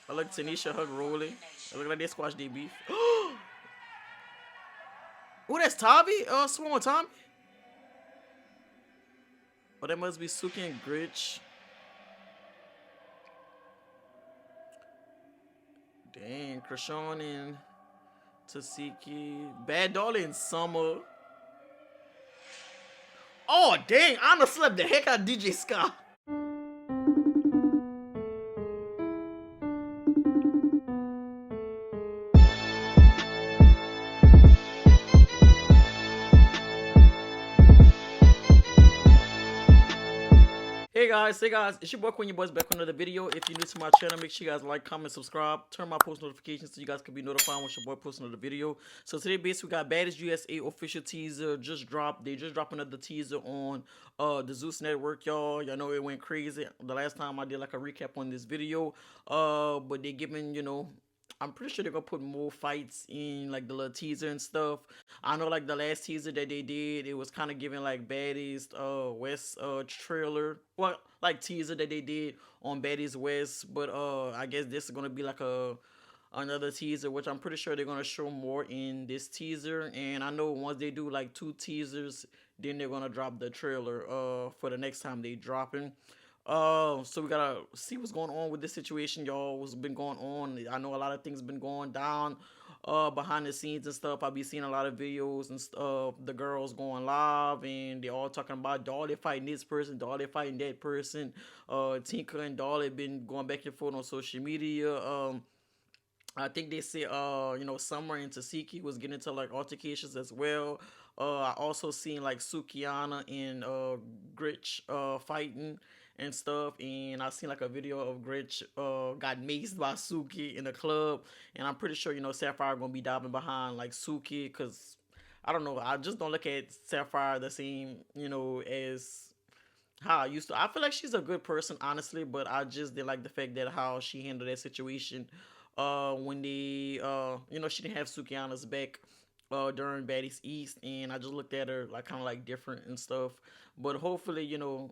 I like Tanisha Hug Rolly. It look like they squash their beef. Oh, that's Tommy? Swan Tommy? Oh, that must be Suki and Gritch. Dang, Chrisean and Tasiki. Bad Dolly and Summer. Oh, dang, Anna slept the heck out of DJ Scott. Hey guys, it's your boy Quay, your boys back with another video. If you're new to my channel, make sure you guys like, comment, subscribe, turn my post notifications so you guys can be notified when your boy posts another video. So today, basically, we got Baddies USA official teaser just dropped. They just dropped another teaser on the Zeus network, y'all. Y'all know it went crazy the last time I did like a recap on this video. But they giving, I'm pretty sure they're gonna put more fights in like the little teaser and stuff. I know like the last teaser that they did, it was kind of giving like Baddies West trailer. Well, like teaser that they did on Baddies West, but I guess this is gonna be like another teaser, which I'm pretty sure they're gonna show more in this teaser. And I know once they do like 2 teasers, then they're gonna drop the trailer for the next time they dropping. So we gotta see what's going on with this situation, y'all. What's been going on? I know a lot of things been going down, behind the scenes and stuff. I'll be seeing a lot of videos and stuff. The girls going live, and they all talking about Dolly fighting this person, Dolly fighting that person. Tinker and Dolly been going back and forth on social media. I think they say Summer and Tasiki was getting into like altercations as well. I also seen like Sukiana and Gritch fighting and stuff, and I seen like a video of Gritch got maced by Suki in the club, and I'm pretty sure Sapphire gonna be diving behind like Suki, because I don't know, I just don't look at Sapphire the same as how I used to. I feel like she's a good person, honestly, but I just didn't like the fact that how she handled that situation. When they, she didn't have Sukiana's back, during Baddies East, and I just looked at her like kind of like different and stuff. But hopefully,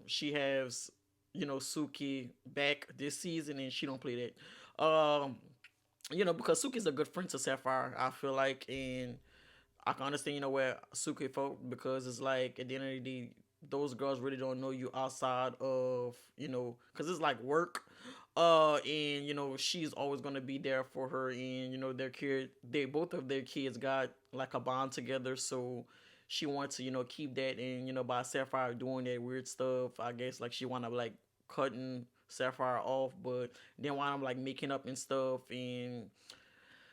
she has, Suki back this season, and she don't play that. Because Suki's a good friend to Sapphire, I feel like, and I can understand, where Suki felt, because it's like at the end of the day, those girls really don't know you outside of, because it's like work. And she's always gonna be there for her, and their kid, they both of their kids got like a bond together, so she wants to keep that. And by Sapphire doing that weird stuff, I guess like she wanna like cutting Sapphire off, but then while I'm like making up and stuff. And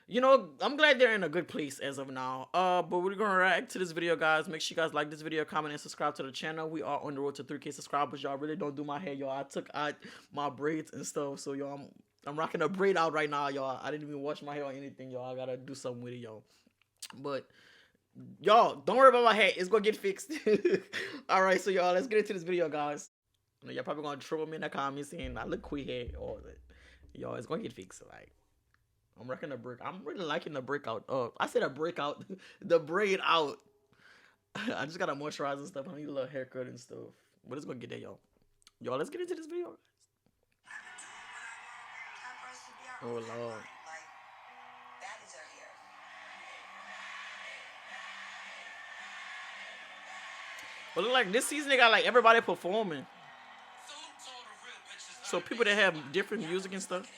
I'm glad they're in a good place as of now. But we're gonna react to this video, guys. Make sure you guys like this video, comment, and subscribe to the channel. We are on the road to 3K subscribers. Y'all really don't do my hair, y'all. I took out my braids and stuff, so y'all, I'm rocking a braid out right now, y'all. I didn't even wash my hair or anything, y'all. I gotta do something with it, y'all. But y'all, don't worry about my hair. It's gonna get fixed. All right, so y'all, let's get into this video, guys. Y'all probably gonna troll me in the comments saying I look queer hair or that. Y'all, it's gonna get fixed. Like, I'm rocking the break. I'm really liking the breakout. I said a breakout, the braid out. I just gotta moisturize and stuff. I need a little haircut and stuff. But it's gonna get there, y'all. Y'all, let's get into this video. Oh Lord. But look like this season they got like everybody performing. So people that have different music and stuff.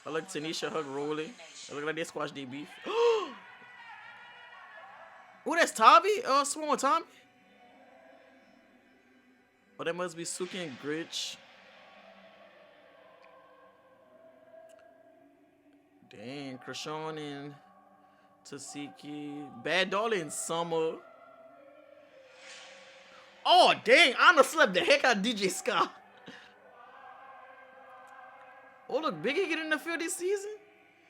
I like Tanisha Hug Rolly. It look like they squash their beef. Oh, that's Tommy? Swan Tommy? Oh, that must be Suki and Gritch. Dang, Chrisean and Tasiki. Bad Dolly and Summer. Oh, dang, Anna slept the heck out of DJ Scott. Oh, look, Biggie get in the field this season?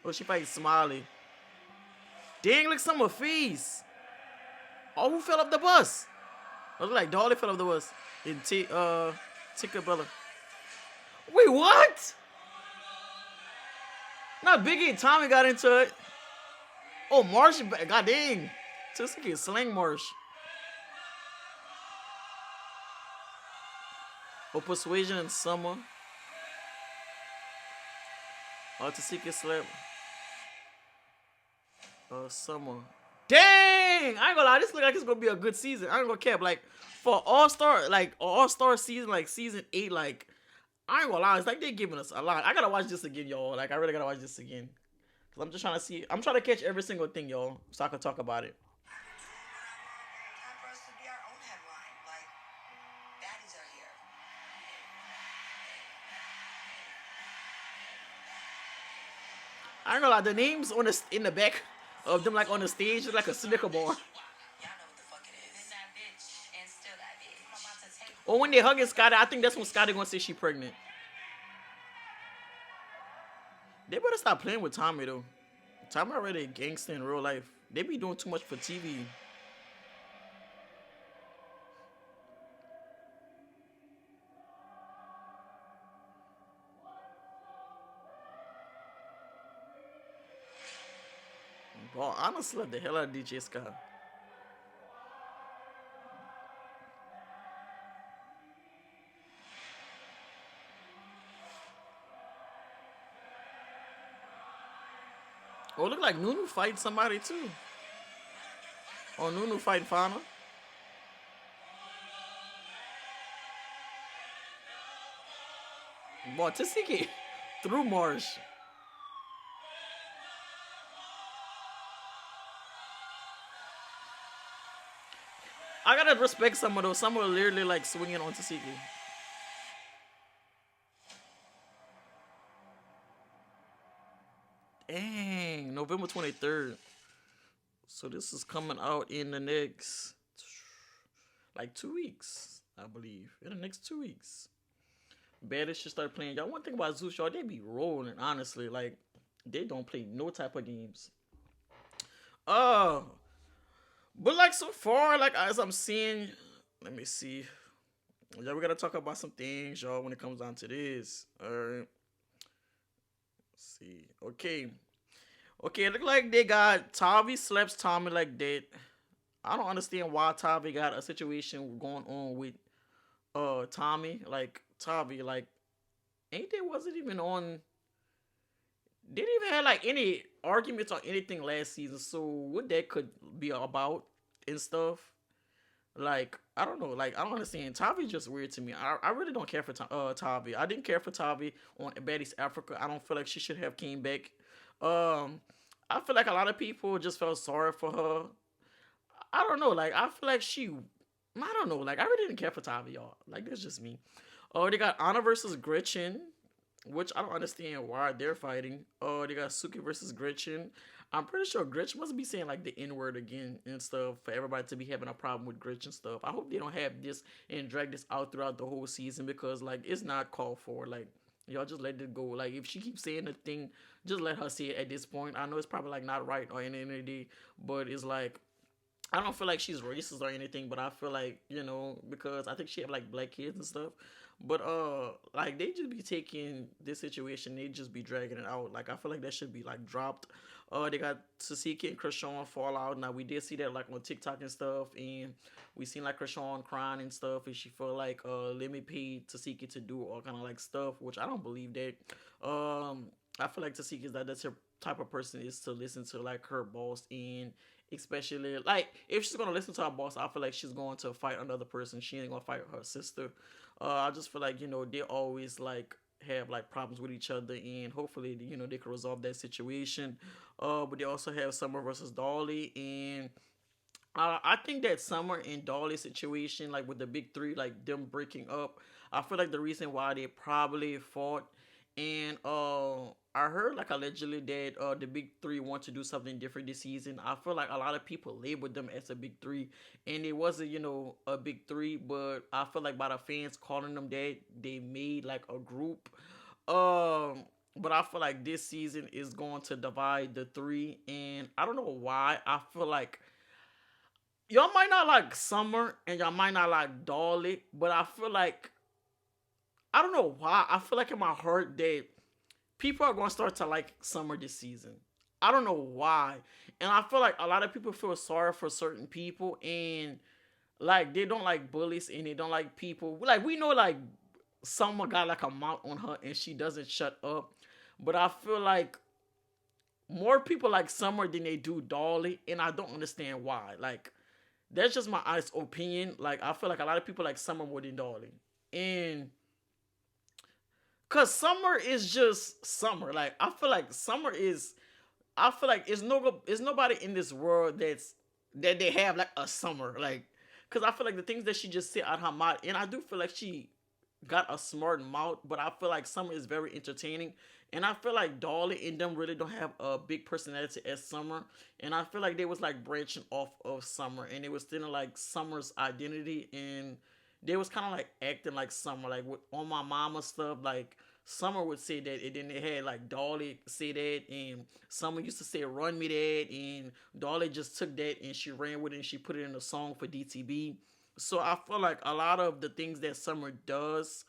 Oh, she fighting Smiley. Dang, look, some of Fees. Oh, who fell off the bus? Oh, look like Dolly fell off the bus. And Tinkerbella. Wait, what? Not Biggie and Tommy got into it. Oh, Marsh, god dang. Tasiki slang Marsh. Oh, Persuasion and Summer. Tasika slept. Summer. Dang! I ain't gonna lie, this look like it's gonna be a good season. I ain't gonna cap. Like for All Star season, like season 8, like I ain't gonna lie, it's like they giving us a lot. I gotta watch this again, y'all. Like I really gotta watch this again. Cause I'm just trying to see. I'm trying to catch every single thing, y'all, so I can talk about it. Time for us to be our own headline. Like, baddies are here. I ain't gonna lie, the names on the in the back of them, like on the stage, is like a Snicker bar. Y'all know what the fuck it is. Then that bitch and still that bitch. I'm about to take. Or when they hugging Scotty, I think that's when Scotty gonna say she pregnant. They better stop playing with Tommy though. Tommy already a gangster in real life. They be doing too much for TV. Bro, honestly, love the hell out of DJ Scott. Oh, look like Nunu fighting somebody too. Oh, Nunu fighting Fauna. Boy, Tasiki through Marsh. I gotta respect some of those. Some are literally like swinging on Tasiki. Dang, November 23rd. So this is coming out in the next like 2 weeks, I believe. In the next 2 weeks. Baddies should start playing. Y'all one thing about Zeus, y'all, they be rolling, honestly. Like, they don't play no type of games. Uh but like so far, like as I'm seeing, let me see. Yeah, we gotta talk about some things, y'all, when it comes down to this. Alright. See. Okay. Okay, it look like they got Tavi slaps Tommy like that. I don't understand why Tavi got a situation going on with Tommy. Like Tavi, like ain't they wasn't even on, didn't even have like any arguments or anything last season. So what that could be about and stuff. Like I don't know. Like I don't understand. Tavi's just weird to me. I really don't care for Tavi. I didn't care for Tavi on Baddies Africa. I don't feel like she should have came back. Um, I feel like a lot of people just felt sorry for her. I don't know. Like I feel like she. I don't know. Like I really didn't care for Tavi, y'all. Like that's just me. Oh, they got Anna versus Gretchen, which I don't understand why they're fighting. Oh, they got Suki versus Gretchen. I'm pretty sure Gretchen must be saying like the N word again and stuff for everybody to be having a problem with Gretchen stuff. I hope they don't have this and drag this out throughout the whole season because like it's not called for. Like y'all just let it go. Like if she keeps saying the thing, just let her say it at this point. I know it's probably like not right or anything, but it's like I don't feel like she's racist or anything, but I feel like, because I think she have like black kids and stuff. But like they just be taking this situation, they just be dragging it out. Like I feel like that should be like dropped. They got Tasiki and Chrisean fall out. Now we did see that like on TikTok and stuff, and we seen like Chrisean crying and stuff, and she felt like Limit paid Tasiki to do all kind of like stuff, which I don't believe that. I feel like Tasiki is that's her type of person is to listen to like her boss, and especially like if she's gonna listen to her boss, I feel like she's going to fight another person. She ain't gonna fight her sister. I just feel like they always like have like problems with each other, and hopefully they can resolve that situation. But they also have Summer versus Dolly, and I think that Summer and Dolly situation, like with the big three, like them breaking up, I feel like the reason why they probably fought, and I heard like allegedly that the big three want to do something different this season. I feel like a lot of people labeled them as a big three, and it wasn't a big three, but I feel like by the fans calling them that, they made like a group. But I feel like this season is going to divide the three, and I don't know why. I feel like y'all might not like Summer and y'all might not like Dolly, but I feel like I don't know why. I feel like in my heart that people are going to start to like Summer this season. I don't know why. And I feel like a lot of people feel sorry for certain people, and like they don't like bullies and they don't like people. Like we know like Summer got like a mouth on her and she doesn't shut up. But I feel like more people like Summer than they do Dolly, and I don't understand why. Like, that's just my honest opinion. Like, I feel like a lot of people like Summer more than Dolly, and cause Summer is just Summer. Like, I feel like Summer is. I feel like it's nobody in this world that they have like a Summer. Like, cause I feel like the things that she just said out her mouth, and I do feel like she got a smart mouth, but I feel like Summer is very entertaining. And I feel like Dolly and them really don't have a big personality as Summer. And I feel like they was like branching off of Summer, and it was still like Summer's identity, and they was kind of like acting like Summer, like with on my mama stuff. Like Summer would say that, and then they had like Dolly say that, and Summer used to say "Run me that," and Dolly just took that and she ran with it and she put it in a song for DTB. So I feel like a lot of the things that Summer does,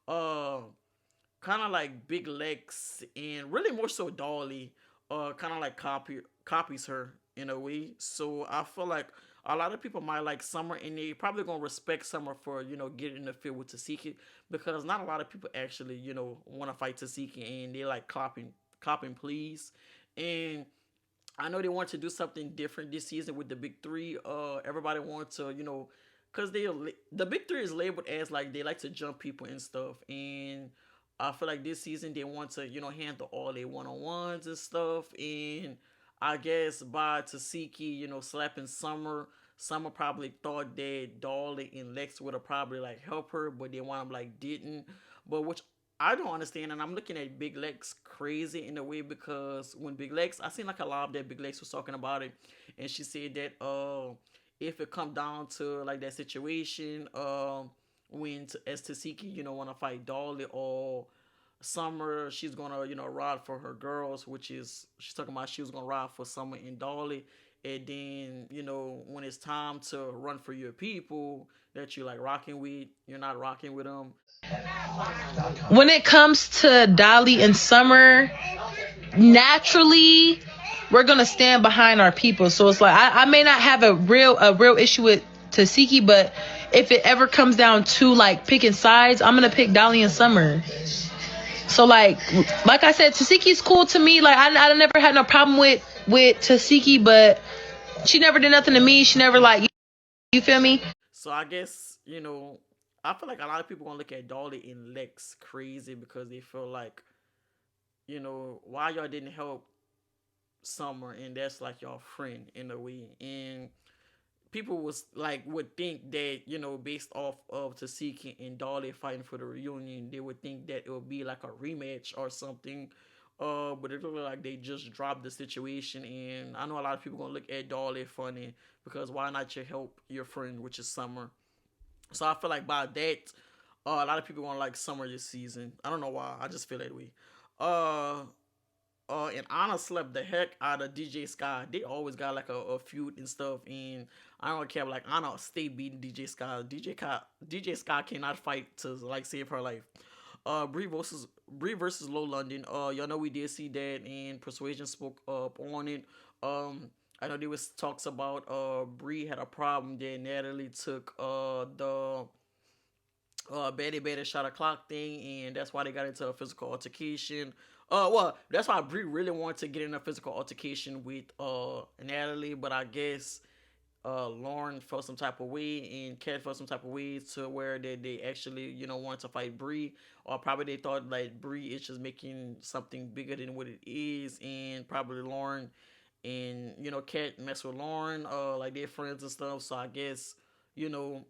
uh, kind of like Big Lex and really more so Dolly, kind of like copies her in a way. So I feel like a lot of people might like Summer, and they probably gonna respect Summer for getting in the field with Tasiki, because not a lot of people actually want to fight Tasiki, and they like clopping please. And I know they want to do something different this season with the big three. Everybody wants to, cause the big three is labeled as like they like to jump people and stuff, and I feel like this season they want to, handle all their one on ones and stuff. And I guess by Tasiki, slapping Summer, Summer probably thought that Dolly and Lex would have probably like helped her, but they wound up like didn't. But which I don't understand, and I'm looking at Big Lex crazy in a way, because when Big Lex, I seen like a lot of that Big Lex was talking about it, and she said that if it come down to like that situation, when as Tasiki want to fight Dolly or Summer, she's gonna ride for her girls, which is she's talking about she was gonna ride for Summer and Dolly, and then when it's time to run for your people that you like rocking with, you're not rocking with them. When it comes to Dolly and Summer, naturally we're gonna stand behind our people. So it's like I may not have a real issue with Tasiki, but if it ever comes down to like picking sides, I'm gonna pick Dolly and Summer. So like I said, Tasiki's cool to me. Like I never had no problem with Tasiki, but she never did nothing to me. She never like you feel me? So I guess I feel like a lot of people gonna look at Dolly and Lex crazy, because they feel like why y'all didn't help Summer, and that's like your friend in a way. And people was like would think that based off of Tasiki and Dolly fighting for the reunion, they would think that it would be like a rematch or something. But it looked like they just dropped the situation, and I know a lot of people gonna look at Dolly funny, because why not you help your friend, which is Summer. So I feel like by that, a lot of people gonna like Summer this season. I don't know why. I just feel that way. Uh, and Anna slept the heck out of DJ Sky. They always got like a feud and stuff, and I don't care. Like Anna stay beating DJ Sky. DJ Sky cannot fight to like save her life. Bree versus Low London. Y'all know we did see that, and Persuasion spoke up on it. I know there was talks about Bree had a problem that Natalie took the Betty shot a clock thing, and that's why they got into a physical altercation. Well, that's why Brie really wanted to get in a physical altercation with Natalie, but I guess Lauren felt some type of way, and Kat felt some type of way, to where they actually wanted to fight Brie, or probably they thought like Brie is just making something bigger than what it is, and probably Lauren and Kat mess with Lauren, like they're friends and stuff. So I guess you know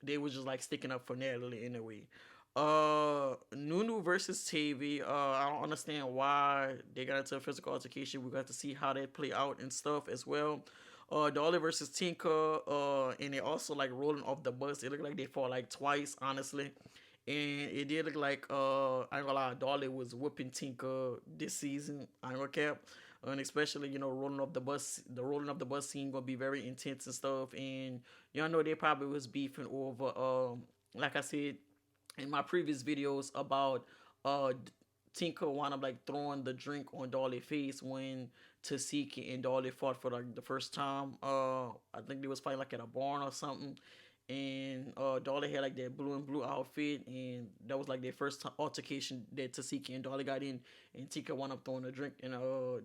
they was just like sticking up for Natalie in a way. Nunu versus Tavy. I don't understand why they got into a physical altercation. We got to see how that play out and stuff as well. Dolly versus Tinka. And they also like rolling off the bus. It looked like they fought like twice, honestly. And it did look like I ain't gonna lie, Dolly was whooping Tinka this season. I ain't gonna cap. And especially, rolling up the bus, the rolling up the bus scene gonna be very intense and stuff. And y'all know they probably was beefing over like I said in my previous videos about uh Tinker wound up like throwing the drink on Dolly's face when Tasiki and Dolly fought for like the first time. I think they was fighting like at a barn or something. and Dolly had like that blue and blue outfit, and that was like their first altercation that Tasiki and Dolly got in, and Tika wound up throwing a drink in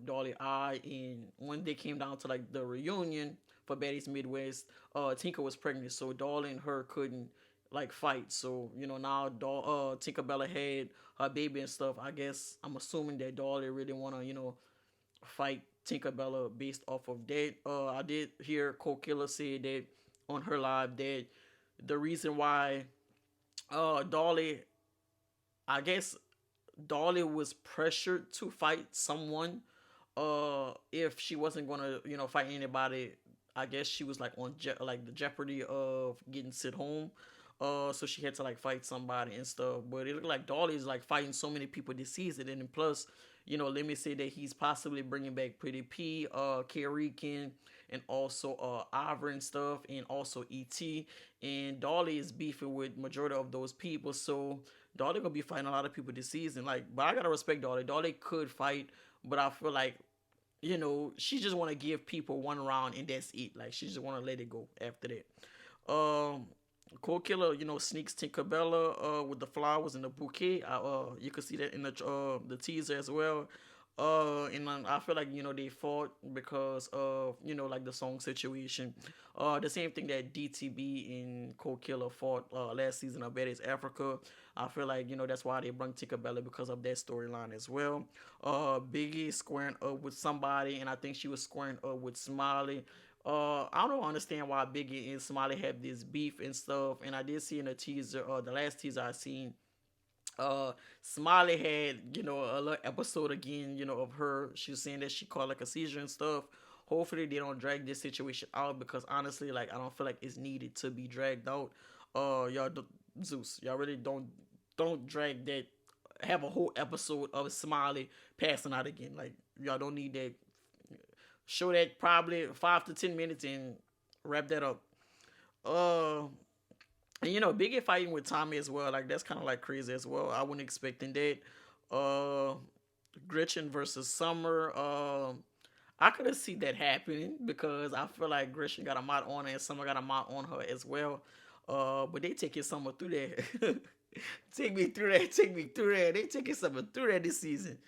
Dolly eye, and when they came down to like the reunion for Baddies Midwest, Tinka was pregnant, so Dolly and her couldn't like fight. So now Tinkerbella had her baby and stuff. I guess I'm assuming that Dolly really wanna fight Tinkerbella based off of that. I did hear Cold Killer say that on her live that the reason why Dolly, I guess Dolly was pressured to fight someone. If she wasn't gonna fight anybody, I guess she was like on like the jeopardy of getting sent home. So she had to like fight somebody and stuff. But it looked like Dolly is like fighting so many people this season, and then plus, let me say that he's possibly bringing back Pretty P, K-Rican, and also Ivor and stuff, and also E.T. And Dolly is beefing with majority of those people, so Dolly gonna be fighting a lot of people this season. Like, but I gotta respect Dolly. Dolly could fight, but I feel like she just want to give people one round and that's it. Like, she just want to let it go after that. Cold Killer, sneaks Tinkerbella with the flowers and the bouquet. You can see that in the teaser as well. And I feel like they fought because of like the song situation. The same thing that DTB and Cold Killer fought last season of Baddies Africa. I feel like that's why they brought Tinkerbella, because of that storyline as well. Biggie squaring up with somebody, and I think she was squaring up with Smiley. I don't understand why Biggie and Smiley have this beef and stuff. And I did see in the teaser, the last teaser I seen, Smiley had a little episode again, of her. She was saying that she caught like a seizure and stuff. Hopefully they don't drag this situation out, because honestly, like, I don't feel like it's needed to be dragged out. Zeus, y'all really don't drag that. Have a whole episode of Smiley passing out again. Like, y'all don't need that. Show that probably 5 to 10 minutes and wrap that up. And Biggie fighting with Tommy as well. Like, that's kind of like crazy as well. I wasn't expecting that. Gretchen versus Summer. I could have seen that happening, because I feel like Gretchen got a mod on her and Summer got a mod on her as well. But they taking Summer through that. Take me through that. They taking Summer through that this season.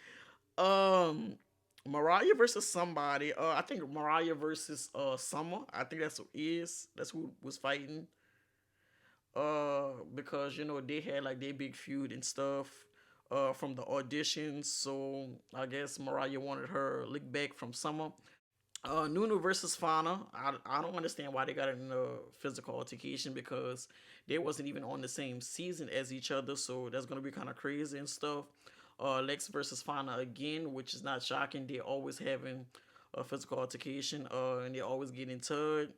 Mariah versus somebody. I think Mariah versus Summer. I think that's who was fighting. Because they had like their big feud and stuff from the auditions. So I guess Mariah wanted her lick back from Summer. Nunu versus Fauna. I don't understand why they got in a physical altercation, because they wasn't even on the same season as each other. So that's gonna be kind of crazy and stuff. Lex versus Fauna again, which is not shocking. They're always having a physical altercation, and they always get into it.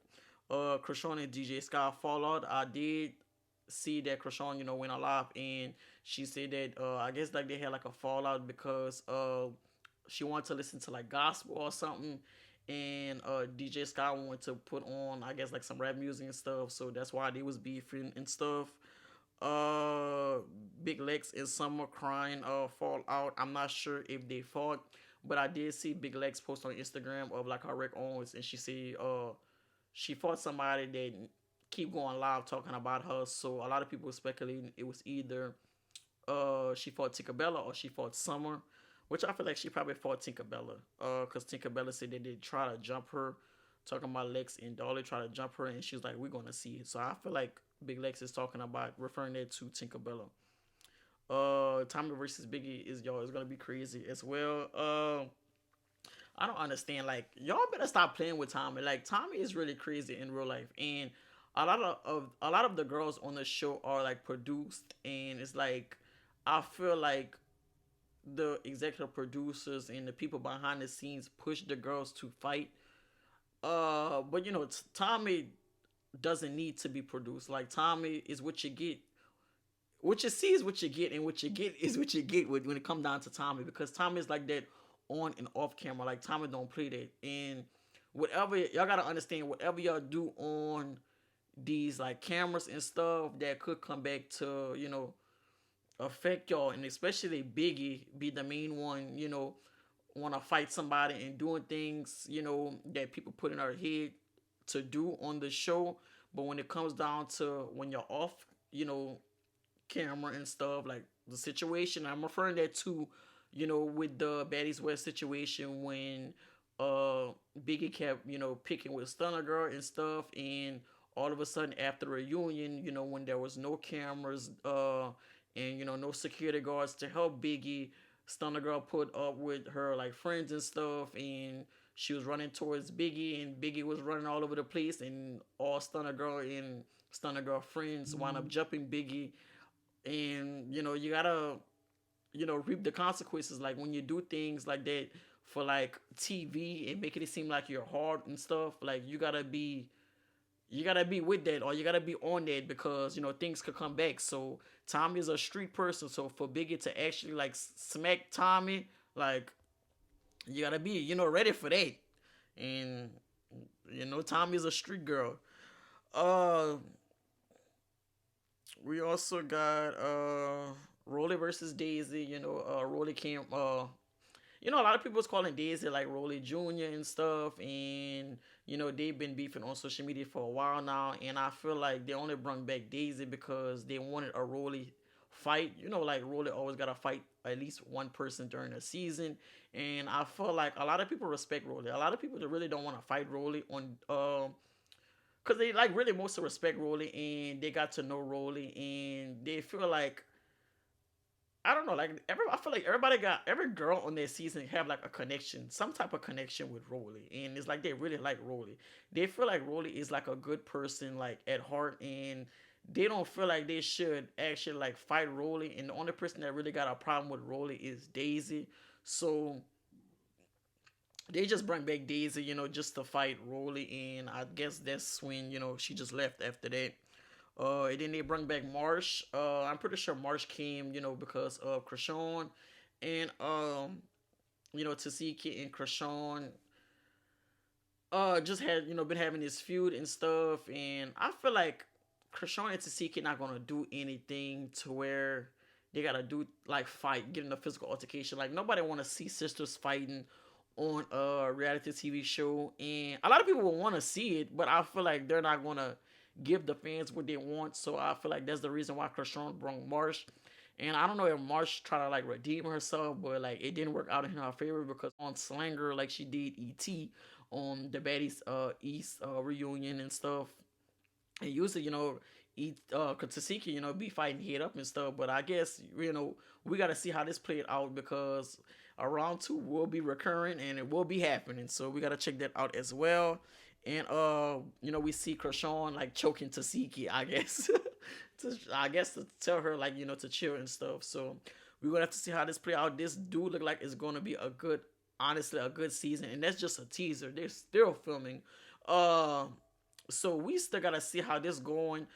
Chrisean and DJ Scott fallout. I did see that Chrisean, went alive, and she said that I guess like they had like a fallout because she wanted to listen to like gospel or something, and DJ Scott wanted to put on, I guess, like some rap music and stuff. So that's why they was beefing and stuff. Big Lex and Summer crying fall out. I'm not sure if they fought, but I did see Big Lex post on Instagram of like her Rick Owens, and she said she fought somebody that keep going live talking about her. So a lot of people were speculating it was either she fought Tinkerbella or she fought Summer, which I feel like she probably fought Tinkerbella, because Tinkerbella said that they try to jump her, talking about Lex and Dolly try to jump her, and she was like, we're gonna see it. So I feel like Big Lex is talking about referring that to Tinkerbella. Tommy versus Biggie is gonna be crazy as well. I don't understand. Like, y'all better stop playing with Tommy. Like, Tommy is really crazy in real life, and a lot of the girls on the show are like produced, and it's like I feel like the executive producers and the people behind the scenes push the girls to fight. But Tommy doesn't need to be produced. Like, Tommy is what you get. What you see is what you get, and what you get is what you get when it comes down to Tommy, because Tommy is like that on and off camera. Like, Tommy don't play that. And whatever, y'all gotta understand, whatever y'all do on these like cameras and stuff, that could come back to affect y'all. And especially Biggie be the main one, want to fight somebody and doing things that people put in our head to do on the show. But when it comes down to when you're off, camera and stuff, like the situation, I'm referring that to, with the Baddies West situation when uh Biggie kept, picking with Stunner Girl and stuff, and all of a sudden after the reunion, when there was no cameras, and no security guards to help Biggie, Stunner Girl put up with her like friends and stuff, and she was running towards Biggie, and Biggie was running all over the place, and all Stunner Girl and Stunner Girl friends wound up jumping Biggie, and you gotta reap the consequences, like when you do things like that for like TV and making it seem like you're hard and stuff, like you gotta be with that, or you gotta be on that, because things could come back. So Tommy is a street person, so for Biggie to actually like smack Tommy, like you gotta be ready for that. And Tommy is a street girl. uh we also got Rolly versus Daisy. Rolly came, a lot of people was calling Daisy like Rolly Jr. and stuff, and they've been beefing on social media for a while now, and I feel like they only brought back Daisy because they wanted a Rolly fight. Like Rolly always got to fight at least one person during the season, and I feel like a lot of people respect Rolly. A lot of people that really don't want to fight Rolly on because they like really mostly respect Rolly, and they got to know Rolly, and they feel like, I don't know, like I feel like every girl on their season have like a connection, some type of connection with Rolly, and it's like they really like Rolly. They feel like Rolly is like a good person, like at heart, and they don't feel like they should actually like fight Rolly. And the only person that really got a problem with Rolly is Daisy. So they just bring back Daisy, just to fight Rolly, and I guess that's when she just left after that. And then they bring back Marsh. I'm pretty sure Marsh came, because of Chrisean, and Tasiki and Chrisean just had been having this feud and stuff, and I feel like Chrisean and Tasiki not gonna do anything to where they gotta do like fight, get in a physical altercation. Like nobody want to see sisters fighting on a reality TV show, and a lot of people will want to see it, but I feel like they're not gonna give the fans what they want. So I feel like that's the reason why Chrisean brought Marsh. And I don't know if Marsh tried to like redeem herself, but like it didn't work out in her favor, because on Slanger like she did ET on the Baddies East reunion and stuff. And usually, Tasiki, be fighting head up and stuff. But I guess, we got to see how this played out, because a round two will be recurring and it will be happening. So we got to check that out as well. And, we see Chrisean like choking Tasiki, I guess. to tell her like, to chill and stuff. So we're going to have to see how this play out. This do look like it's going to be honestly, a good season. And that's just a teaser. They're still filming. So we still gotta see how this going.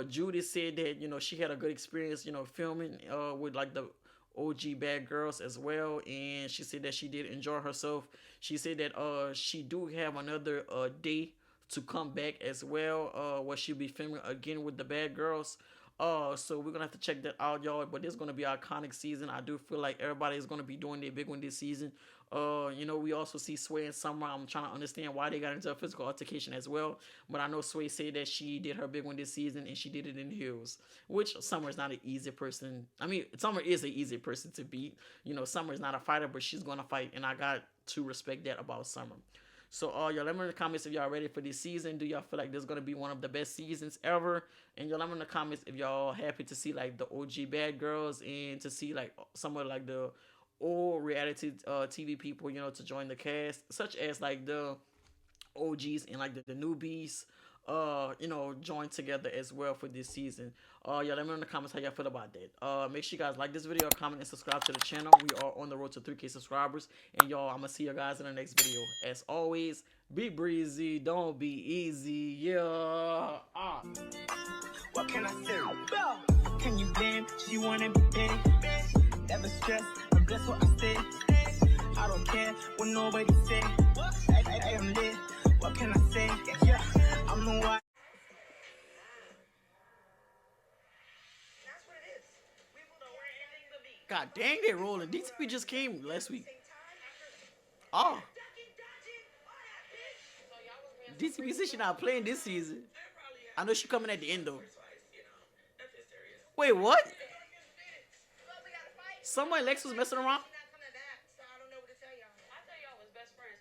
Judy said that she had a good experience filming with like the OG Bad Girls as well, and she said that she did enjoy herself. She said that she do have another day to come back as well, where she'll be filming again with the Bad Girls. So we're gonna have to check that out, y'all. But this is gonna be an iconic season. I do feel like everybody is gonna be doing their big one this season. We also see Sway and Summer. I'm trying to understand why they got into a physical altercation as well. But I know Sway said that she did her big one this season, and she did it in heels. Which Summer is not an easy person. I mean, Summer is an easy person to beat. Summer is not a fighter, but she's gonna fight, and I got to respect that about Summer. So, y'all let me know in the comments if y'all ready for this season. Do y'all feel like this is gonna be one of the best seasons ever? And y'all let me know in the comments if y'all happy to see like the OG Bad Girls, and to see like some of like the old reality TV people, to join the cast, such as like the OGs and like the newbies, join together as well for this season. Y'all let me know in the comments how y'all feel about that. Make sure you guys like this video, comment, and subscribe to the channel. We are on the road to 3K subscribers. And y'all, I'm gonna see you guys in the next video. As always, be breezy, don't be easy. Yeah. What can I say? Can you blame? She wanna be paid. Never stress, but that's what I say. I don't care what nobody say. I am lit. What can I say? Yeah, I'm the one. God dang, they rolling. DTP just came last week. Oh. DTP said she not playing this season. I know she coming at the end though. Wait, what? Someone Lex was messing around.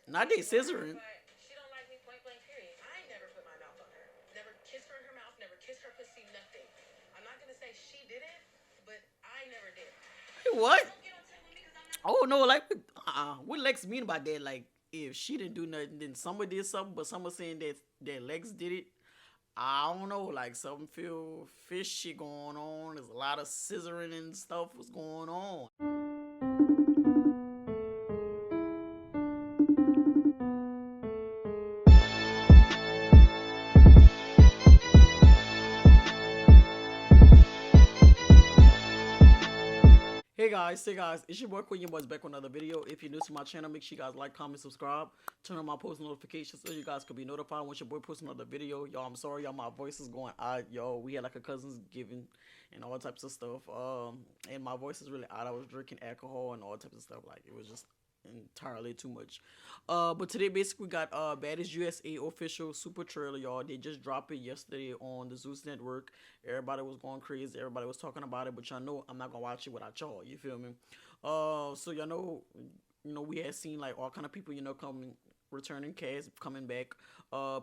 Not they scissoring. She don't like me, point blank, period. I ain't never put my mouth on her. Never kissed her in her mouth, never kissed her pussy, nothing. I'm not gonna say she did it, but I never did. Wait, what? Oh no, like what Lex mean by that? Like if she didn't do nothing, then someone did something, but someone saying that Lex did it. I don't know, like something feel fishy going on. There's a lot of scissoring and stuff was going on. Hey guys, it's your boy Quay, your boys back with another video. If you're new to my channel, make sure you guys like, comment, subscribe, turn on my post notifications so you guys can be notified once your boy posts another video. Y'all, I'm sorry, y'all, my voice is going out. Yo, we had like a cousin's giving and all types of stuff. And my voice is really out. I was drinking alcohol and all types of stuff. Like it was just entirely too much. But today basically we got Baddies USA official super trailer, y'all. They just dropped it yesterday on the Zeus network. Everybody was going crazy, everybody was talking about it, but y'all know I'm not gonna watch it without y'all, you feel me? So y'all know, we had seen like all kind of people, coming, returning cast, coming back,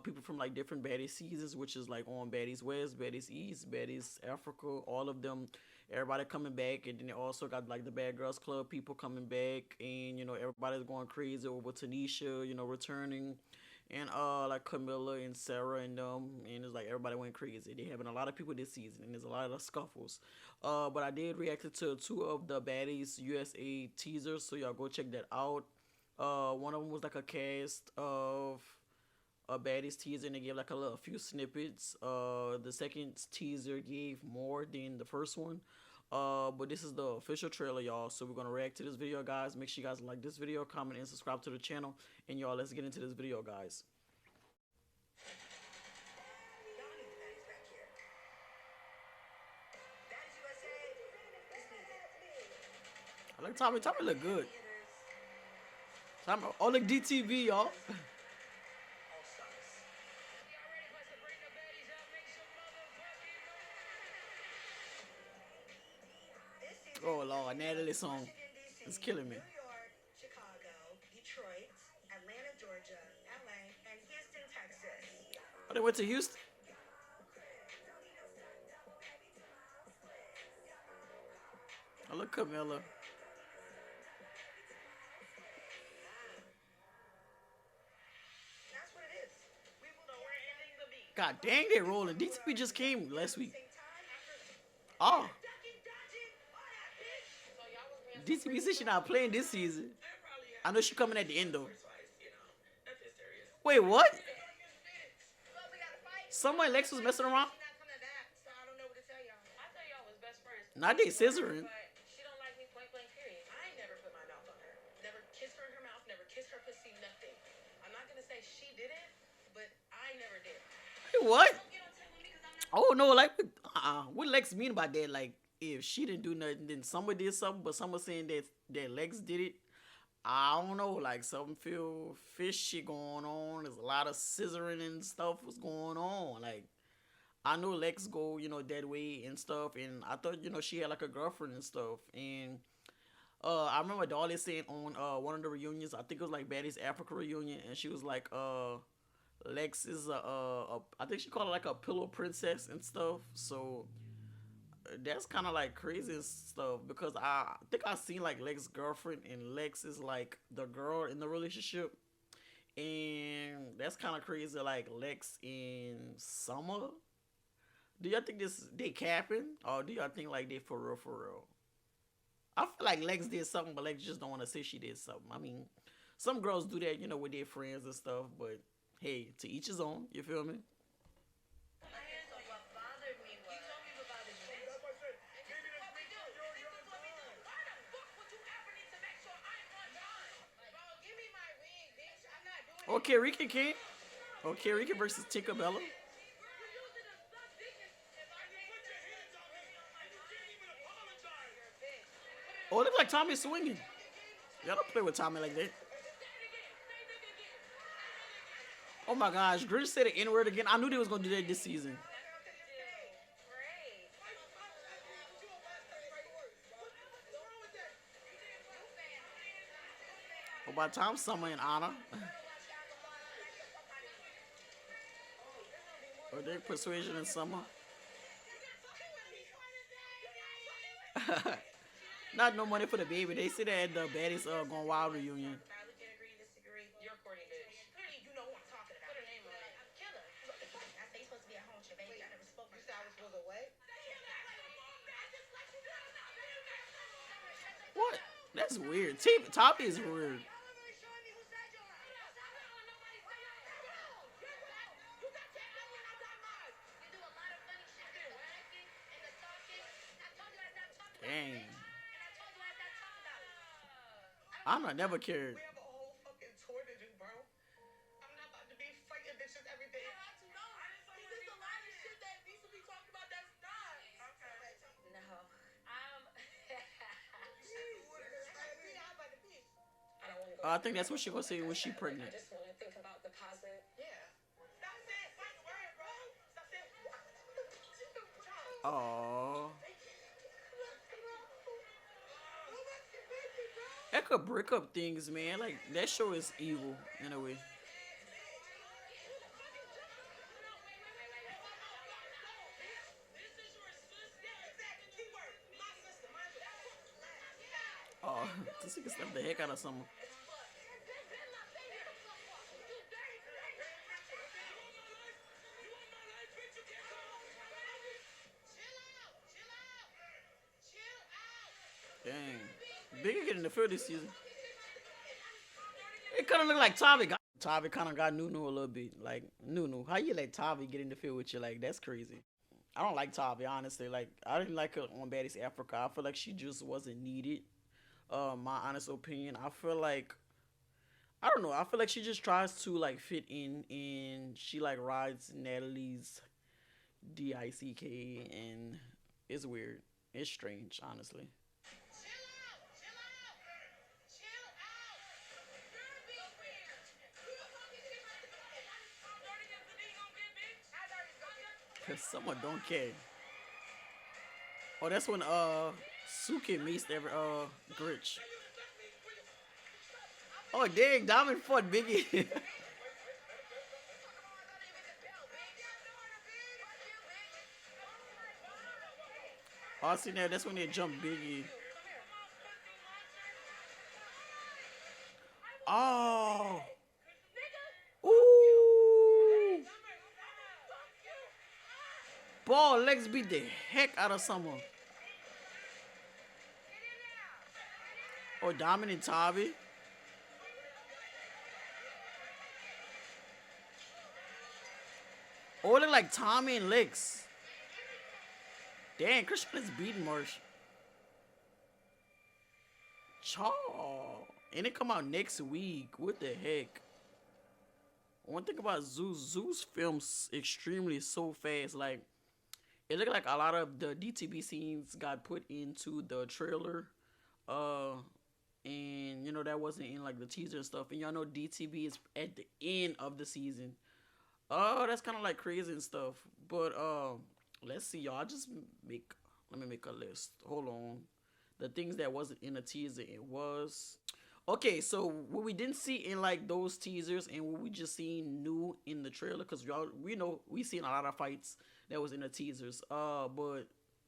people from like different Baddies seasons, which is like on Baddies West, Baddies East, Baddies Africa, all of them. Everybody coming back, and then they also got like the Bad Girls Club people coming back, and everybody's going crazy over Tanisha, returning, and like Camilla and Sarah and them, and it's like everybody went crazy. They having a lot of people this season, and there's a lot of scuffles. But I did react to two of the Baddies USA teasers, so y'all go check that out. One of them was like a cast of a Baddies teaser, and they gave like a few snippets. The second teaser gave more than the first one. But this is the official trailer, y'all. So we're gonna react to this video, guys. Make sure you guys like this video, comment, and subscribe to the channel. And y'all, let's get into this video, guys. I like Tommy. Tommy look good. Tommy, oh look, DTV, y'all. Oh Lord, Natalie song is killing me. New York, Chicago, Detroit, Atlanta, Georgia, LA, and Houston, Texas. Oh, they went to Houston? Oh, look, Camilla. That's what it is. We're ending the beat. God dang, they rolling. DTV just came last week. Oh. DTV said she not playing this season. I know she coming at the end though. Wait, what? Someone Lex was messing around. Not they scissoring. She don't like me, point blank, period. I ain't never put my mouth on her. Never kissed her in her mouth, never kissed her pussy, nothing. I'm not gonna say she did it, but I never did. Wait, what? Oh no, like what Lex mean by that? Like if she didn't do nothing, then someone did something, but someone saying that Lex did it. I don't know, like something feel fishy going on. There's a lot of scissoring and stuff was going on. Like I know Lex go, that way and stuff, and I thought, she had like a girlfriend and stuff. And I remember Dolly saying on one of the reunions, I think it was like Baddies Africa reunion, and she was like, Lex is I think she called it like a pillow princess and stuff. So that's kind of like crazy and stuff, because I think I seen like Lex's girlfriend, and Lex is like the girl in the relationship, and that's kind of crazy. Like Lex and Summer. Do y'all think they capping, or do y'all think like they for real, for real? I feel like Lex did something, but Lex just don't want to say she did something. I mean, some girls do that, with their friends and stuff, but hey, to each his own. You feel me? Okay, Rika King. Okay, Rika versus Tinkerbella. Oh, it looks like Tommy's swinging. Y'all don't play with Tommy like that. Oh my gosh, Grinch said the N-word again. I knew they was gonna do that this season. Or by the time Summer and Anna. Or they Persuasion and Summer. Not no money for the baby. They say that at the Baddies Gone Wild reunion. Valid can agree, disagree. You're corny, bitch. Clearly, you know who I'm talking about. Put her name on it. Kill her. I say you're supposed to be at home with your baby. I never spoke. You said I was supposed to wait? What? That's weird. Toppy is weird. Dang. I'm not never cared. We have a whole fucking tour to do, bro. I'm not about to be fighting bitches every day. This is a lot of shit that needs to be talked about that's not. Okay. No. I don't want to go. I think that's what she gonna say when she pregnant. I just want to think about the positive. Yeah. Stop saying fight word, bro. Stop saying. Aww. That could break up things, man. Like, that show is evil in a way. Oh, this nigga slapped the heck out of someone. Dang. Biggie getting the field this season. It kind of look like Tavi kind of got Nunu a little bit. Like, Nunu, how you let Tavi get in the field with you? Like, that's crazy. I don't like Tavi, honestly. Like, I didn't like her on Baddies Africa. I feel like she just wasn't needed. My honest opinion. I feel like, I don't know. I feel like she just tries to, like, fit in, and she, like, rides Natalie's DICK, and it's weird. It's strange, honestly. Cause someone don't care. Oh, that's when Suki meets every Grinch. Oh dang, Diamond fought Biggie. Oh, I see that. That's when they jumped Biggie. Oh. Ooh. Ball legs beat the heck out of someone. Oh, Diamond and Tavi. Oh, it look like Tommy and Lex. Dang, Chrisean is beating Marsh. Chaw. And it come out next week. What the heck? One thing about Zeus films extremely so fast. Like, it looked like a lot of the DTV scenes got put into the trailer. And, you know, that wasn't in, like, the teaser and stuff. And y'all know DTV is at the end of the season. Oh, that's kind of, like, crazy and stuff. But, let's see, y'all. Let me make a list. Hold on. The things that wasn't in the teaser, it was... Okay, so what we didn't see in, like, those teasers and what we just seen new in the trailer, because we know we seen a lot of fights that was in the teasers. But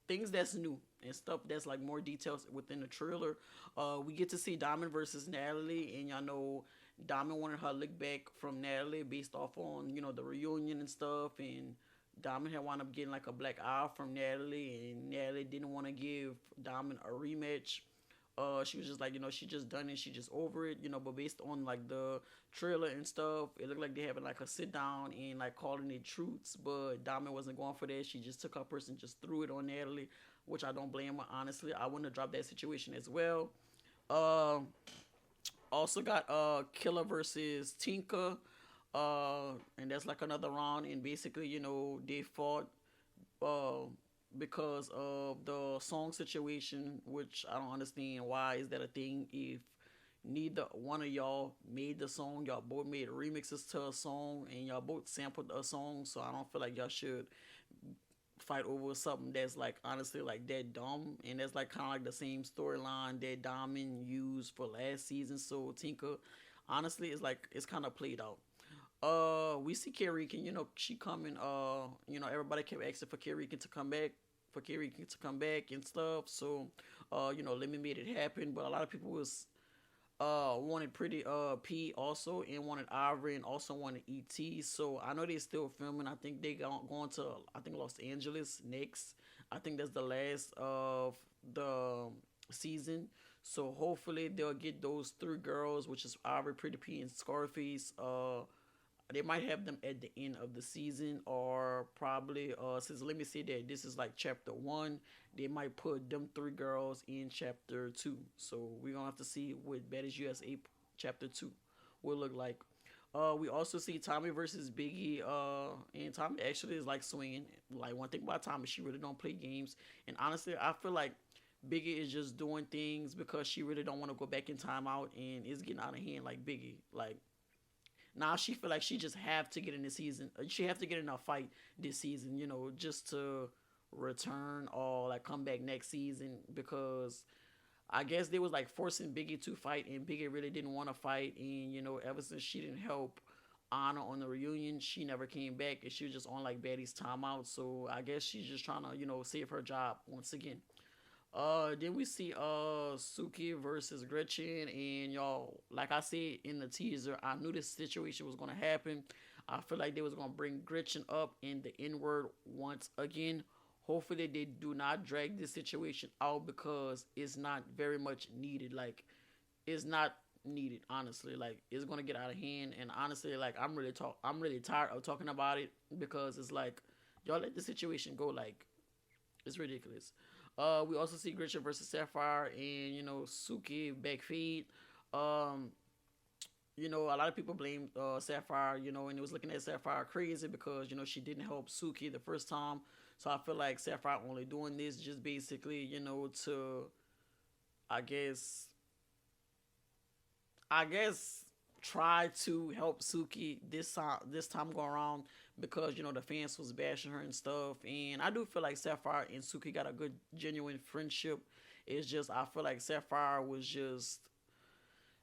things that's new and stuff that's, like, more details within the trailer. We get to see Diamond versus Natalie, and y'all know Diamond wanted her lick back from Natalie based off on, you know, the reunion and stuff, and Diamond had wound up getting, like, a black eye from Natalie, and Natalie didn't want to give Diamond a rematch. She was just like, you know, she just done it, she just over it, you know, but based on, like, the trailer and stuff, it looked like they having, like, a sit down and, like, calling it truths, but Diamond wasn't going for that. She just took her person, just threw it on Natalie, which I don't blame her, honestly. I wouldn't have dropped that situation as well. Also got Killer versus Tinka, and that's, like, another round, and basically, you know, they fought, because of the song situation, which I don't understand why is that a thing if neither one of y'all made the song. Y'all both made remixes to a song and y'all both sampled a song, so I don't feel like y'all should fight over something that's like honestly like that dumb, and that's like kind of like the same storyline that Diamond used for last season. So Tinker, honestly, it's like it's kind of played out. We see Carrie can, she coming. Everybody kept asking for Carrie to come back, and stuff. So, Lemon made it happen, but a lot of people was wanted Pretty P also, and wanted Ivory, and also wanted ET. So I know they're still filming. I think they going to, I think, Los Angeles next. I think that's the last of the season. So hopefully they'll get those three girls, which is Ivory, Pretty P, and Scarface. They might have them at the end of the season, or probably since let me say that this is like chapter 1, they might put them three girls in chapter 2. So we're gonna have to see what Baddies USA chapter 2 will look like. We also see Tommy versus Biggie, and Tommy actually is like swinging. Like, one thing about Tommy, she really don't play games, and honestly, I feel like Biggie is just doing things because she really don't want to go back in timeout, and it's getting out of hand. Like Biggie, like, now she feel like she just have to get in the season. She have to get in a fight this season, just to return or like come back next season, because I guess they was like forcing Biggie to fight, and Biggie really didn't want to fight. And ever since she didn't help Anna on the reunion, she never came back, and she was just on like Baddies timeout. So I guess she's just trying to save her job once again. Then we see Suki versus Gretchen, and y'all, like I said in the teaser, I knew this situation was gonna happen. I feel like they was gonna bring Gretchen up in the N word once again. Hopefully they do not drag this situation out, because it's not very much needed. Like, it's not needed, honestly. Like, it's gonna get out of hand, and honestly, like, I'm really tired of talking about it, because it's like, y'all let the situation go. Like, it's ridiculous. We also see Gretchen versus Sapphire, and Suki backfeed. A lot of people blame Sapphire, and it was looking at Sapphire crazy because she didn't help Suki the first time. So I feel like Sapphire only doing this just basically, to, I guess, try to help Suki this time go around, because the fans was bashing her and stuff. And I do feel like Sapphire and Suki got a good genuine friendship. It's just, I feel like Sapphire was just,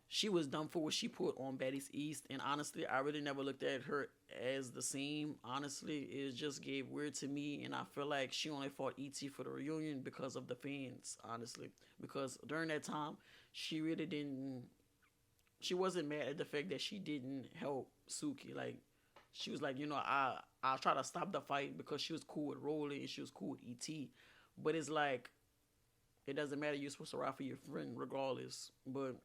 she was done for what she put on Baddies East, and honestly, I really never looked at her as the same. Honestly, it just gave weird to me, and I feel like she only fought ET for the reunion because of the fans, honestly. Because during that time, she really didn't, she wasn't mad at the fact that she didn't help Suki. Like, she was like, I'll try to stop the fight, because she was cool with Rolly and she was cool with ET. But it's like, it doesn't matter, you're supposed to ride for your friend regardless. But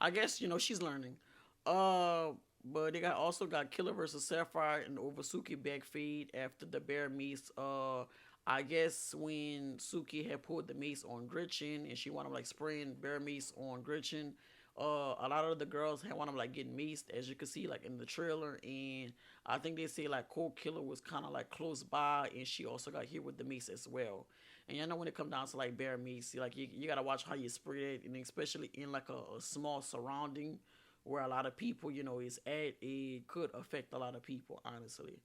I guess, she's learning. But they also got Killer versus Sapphire and over Suki backfade after the bear mace. I guess when Suki had pulled the mace on Gretchen, and she wound up like spraying bear mace on Gretchen, a lot of the girls had wound up like getting maced, as you can see like in the trailer. And I think they say like Cold Killer was kind of like close by, and she also got hit with the mace as well. And when it comes down to like bear mace, like you gotta watch how you spray it, and especially in like a small surrounding where a lot of people is at, it could affect a lot of people, honestly.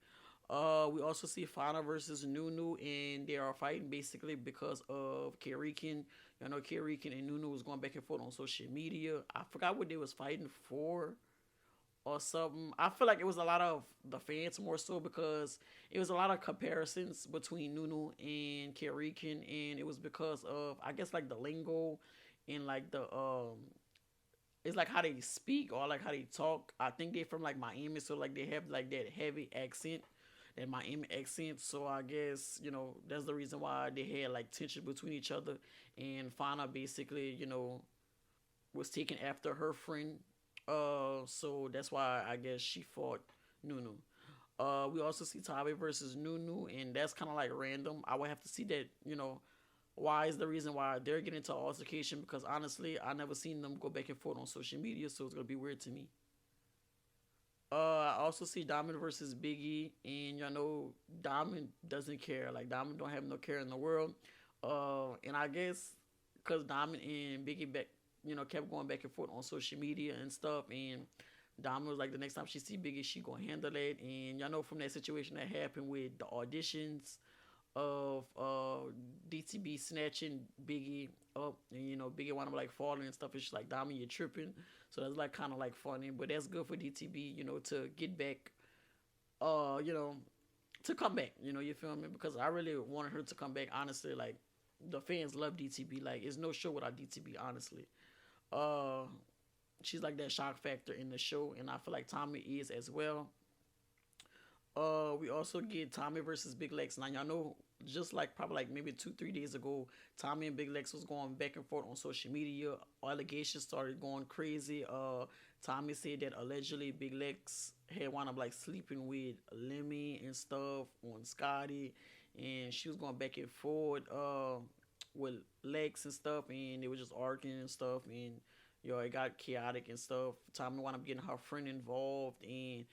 We also see Fana versus Nunu, and they are fighting basically because of Karikin. Karikin and Nunu was going back and forth on social media. I forgot what they was fighting for or something. I feel like it was a lot of the fans more so, because it was a lot of comparisons between Nunu and Karikin, and it was because of, I guess, like the lingo and like the it's like how they speak or like how they talk. I think they're from like Miami, so like they have like that heavy accent, that Miami accent. So I guess that's the reason why they had like tension between each other. And Fauna basically was taken after her friend. So that's why I guess she fought Nunu. We also see Tabe versus Nunu, and that's kind of like random. I would have to see that why is the reason why they're getting into altercation, because honestly, I never seen them go back and forth on social media, so it's gonna be weird to me. I also see Diamond versus Biggie, and Diamond doesn't care. Like, Diamond don't have no care in the world. And I guess because Diamond and Biggie kept going back and forth on social media and stuff, and Diamond was like, the next time she see Biggie, she gonna handle it. And from that situation that happened with the auditions, of DTB snatching Biggie up, and you know Biggie wound up like falling and stuff. It's just like, Dami, you're tripping. So that's like kind of like funny, but that's good for DTB, you know, to get back, you know, to come back. You know, you feel me? Because I really wanted her to come back. Honestly, like the fans love DTB. Like it's no show without DTB. Honestly, uh, she's like that shock factor in the show, and I feel like Tommy is as well. We also get Tommy versus Big Lex. Now y'all know, just like probably like maybe 2 3 days ago, Tommy and Big Lex was going back and forth on social media. Allegations started going crazy. Tommy said that allegedly Big Lex had wound up like sleeping with Lemmy and stuff on Scotty, and she was going back and forth with Lex and stuff, and they were just arguing and stuff, and yo, it got chaotic and stuff. Tommy wound up getting her friend involved, and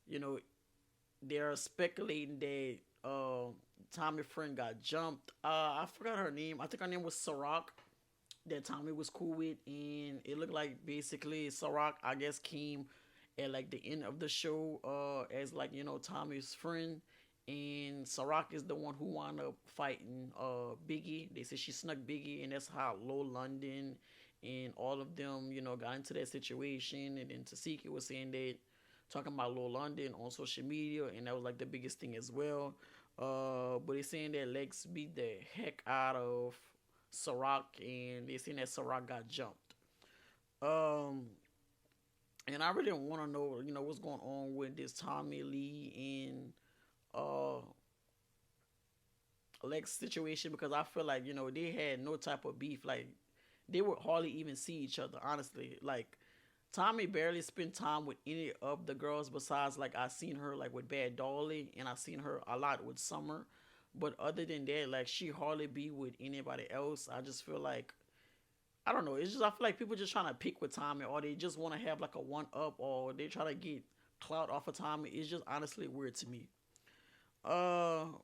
you know they're speculating that Tommy friend got jumped. I forgot her name. I think her name was Ciroc, that Tommy was cool with, and it looked like basically Ciroc, I guess, came at like the end of the show as like, you know, Tommy's friend, and Ciroc is the one who wound up fighting Biggie. They said she snuck Biggie, and that's how Low London and all of them, you know, got into that situation. And then Tasiki was saying that, talking about Low London on social media, and that was like the biggest thing as well. But he's saying that Lex beat the heck out of Ciroc, and they saying that Ciroc got jumped. Um, and I really want to know, you know, what's going on with this Tommy Lee and uh Lex situation, because I feel like, you know, they had no type of beef. Like they would hardly even see each other, honestly. Like Tommy barely spent time with any of the girls besides like I seen her like with Bad Dolly, and I seen her a lot with Summer. But other than that, like she hardly be with anybody else. I just feel like, I don't know. It's just, I feel like people just trying to pick with Tommy, or they just want to have like a one up, or they try to get clout off of Tommy. It's just honestly weird to me.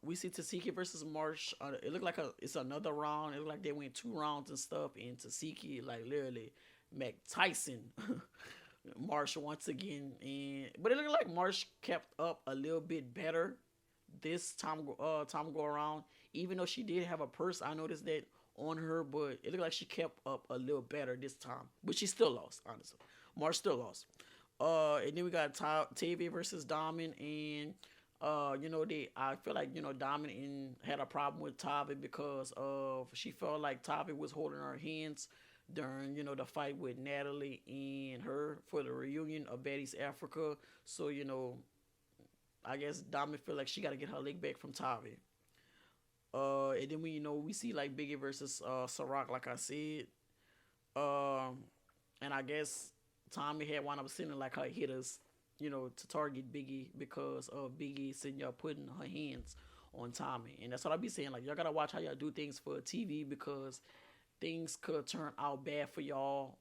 We see Tasiki versus Marsh. It looked like it's another round. It looked like they went 2 rounds and stuff, and Tasiki like literally Mac Tyson Marsh once again. And but it looked like Marsh kept up a little bit better this time go around. Even though she did have a purse, I noticed that on her, but it looked like she kept up a little better this time. But she still lost, honestly. Marsh still lost. And then we got Tavia versus Diamond, and you know, I feel like, you know, Dominic had a problem with Tavi because of, she felt like Tavi was holding her hands during, you know, the fight with Natalie and her for the reunion of Baddies Africa. So, you know, I guess Dominic feel like she got to get her leg back from Tavi. And then we, you know, we see like Biggie versus Ciroc, like I said. And I guess Tommy had one up sending like her hitters, you know, to target Biggie because of Biggie sitting y'all putting her hands on Tommy. And that's what I be saying. Like, y'all gotta watch how y'all do things for TV, because things could turn out bad for y'all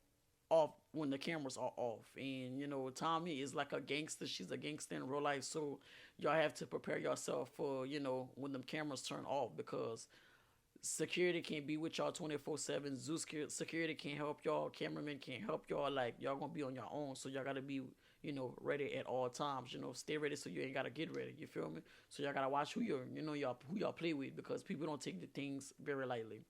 off when the cameras are off. And, you know, Tommy is like a gangster. She's a gangster in real life. So y'all have to prepare yourself for, you know, when the cameras turn off, because security can't be with y'all 24/7. Zeus security can't help y'all. Cameramen can't help y'all. Like, y'all gonna be on your own. So y'all gotta be, you know, ready at all times. You know, stay ready so you ain't gotta get ready. You feel me? So y'all gotta watch who y'all play with, because people don't take the things very lightly.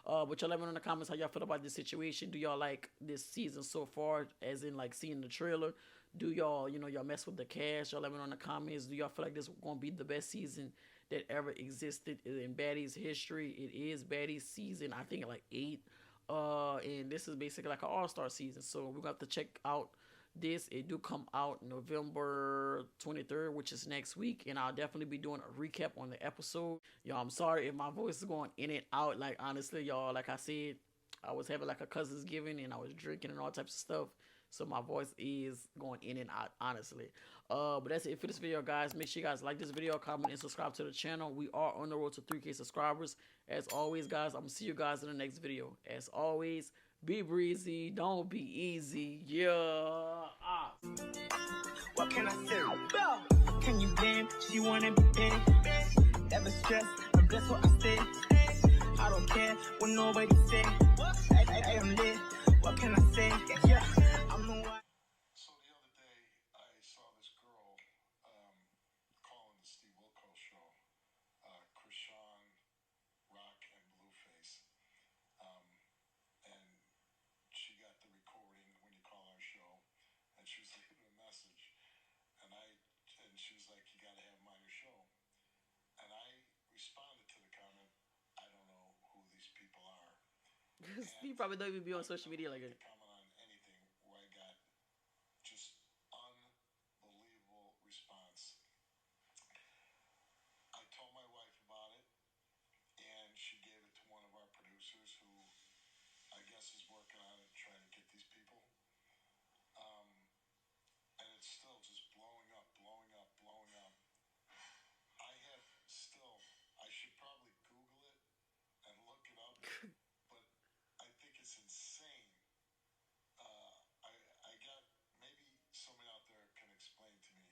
But y'all let me know in the comments how y'all feel about this situation. Do y'all like this season so far, as in like seeing the trailer? Do y'all, you know, y'all mess with the cast? Y'all let me know in the comments. Do y'all feel like this is gonna be the best season that ever existed in Baddies history? It is Baddies season, I think, like 8. And this is basically like an all-star season. So we're gonna have to check out this. It do come out November 23rd, which is next week, and I'll definitely be doing a recap on the episode. Y'all, I'm sorry if my voice is going in and out. Like, honestly, y'all, like I said, I was having like a cousin's giving, and I was drinking and all types of stuff, so my voice is going in and out, honestly. But that's it for this video, guys. Make sure you guys like this video, comment, and subscribe to the channel. We are on the road to 3K subscribers. As always, guys, I'm gonna see you guys in the next video. As always, be breezy, don't be easy. Yeah. What can I say? Can you blame? She wanna be paid. Never stress, I'm just what I say. I don't care what nobody say. I am lit. What can I say? Yeah, I'm the one. So the other day, I saw this girl calling the Steve Wilkos show, Chrisean responded to the comment, I don't know who these people are. Steve probably don't even be on social media like To that. comment on anything where I got just unbelievable response. I told my wife about it, and she gave it to one of our producers who I guess is working on it, trying to get these people. And it's still just blowing up, blowing up, blowing up. I have still, I should probably Google it and look it up, but I think it's insane. I got, maybe someone out there can explain to me.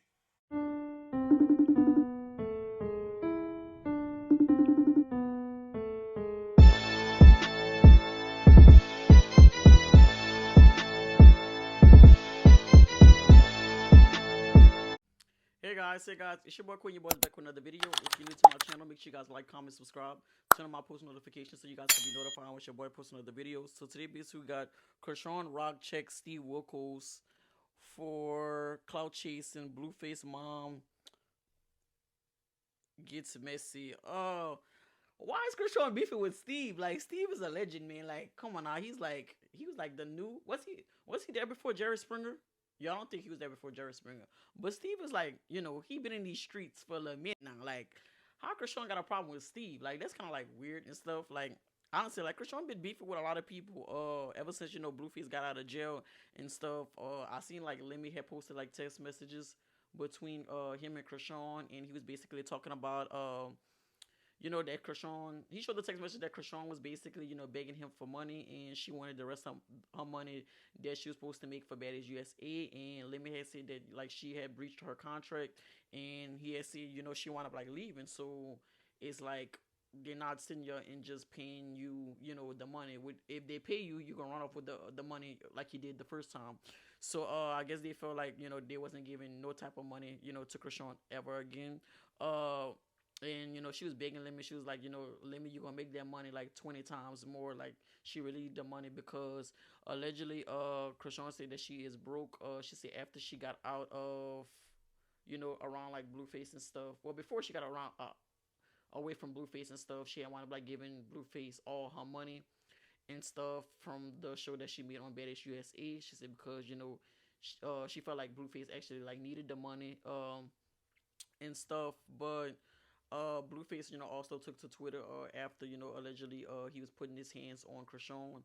Hey guys, it's your boy Quay, your boys back with another video. If you're new to my channel, make sure you guys like, comment, subscribe, turn on my post notifications so you guys can be notified when your boy posts another video. So today basically we got Chrisean Rock check Steve Wilkos for clout chasing, Blueface mom gets messy. Oh, why is Chrisean beefing with Steve? Like Steve is a legend, man. Like, come on now. He was like the new was he there before Jerry Springer? Y'all don't think he was there before Jerry Springer. But Steve is like, he been in these streets for a little minute now. Like, how Chrisean got a problem with Steve? Like, that's kinda like weird and stuff. Like, honestly, like Chrisean been beefing with a lot of people ever since, Blueface got out of jail and stuff. I seen like Lemmy had posted like text messages between him and Chrisean, and he was basically talking about that Chrisean, he showed the text message that Chrisean was basically, begging him for money, and she wanted the rest of her money that she was supposed to make for Baddies USA. And Lemmy had said that like she had breached her contract, and he had said, she wound up like leaving. So it's like they're not sitting there and just paying you, the money. If they pay you, you gonna run off with the money like you did the first time. So I guess they felt like they wasn't giving no type of money to Chrisean ever again. And she was begging Lemmy. She was like, Lemmy, you gonna make that money like 20 times more. Like she really need the money because allegedly Chrisean said that she is broke. She said after she got out of around like Blueface and stuff, well, before she got around away from Blueface and stuff, she had wound up like giving Blueface all her money and stuff from the show that she made on Baddies USA. She said because she felt like Blueface actually like needed the money and stuff. But Blueface, also took to Twitter after, allegedly he was putting his hands on Chrisean.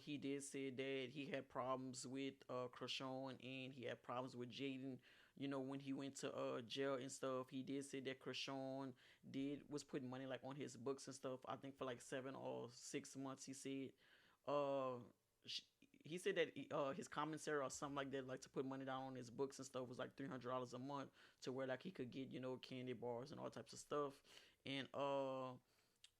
He did say that he had problems with Chrisean, and he had problems with Jaden. When he went to jail and stuff, he did say that Chrisean was putting money like on his books and stuff. I think for like 7 or 6 months. He said, uh, he said that his commissary or something like that, like to put money down on his books and stuff, was like $300 a month to where like he could get candy bars and all types of stuff. And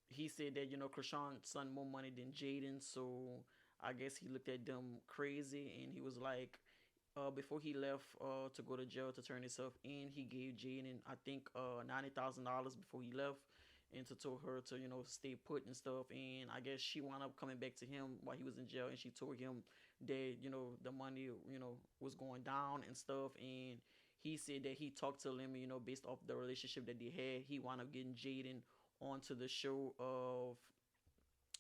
he said that Chrisean sent more money than Jaden, so I guess he looked at them crazy, and he was like, before he left to go to jail to turn himself in, he gave Jaden I think $90,000 before he left, and to told her to stay put and stuff. And I guess she wound up coming back to him while he was in jail, and she told him that the money was going down and stuff. And he said that he talked to Lemmy, based off the relationship that they had. He wound up getting Jaden onto the show of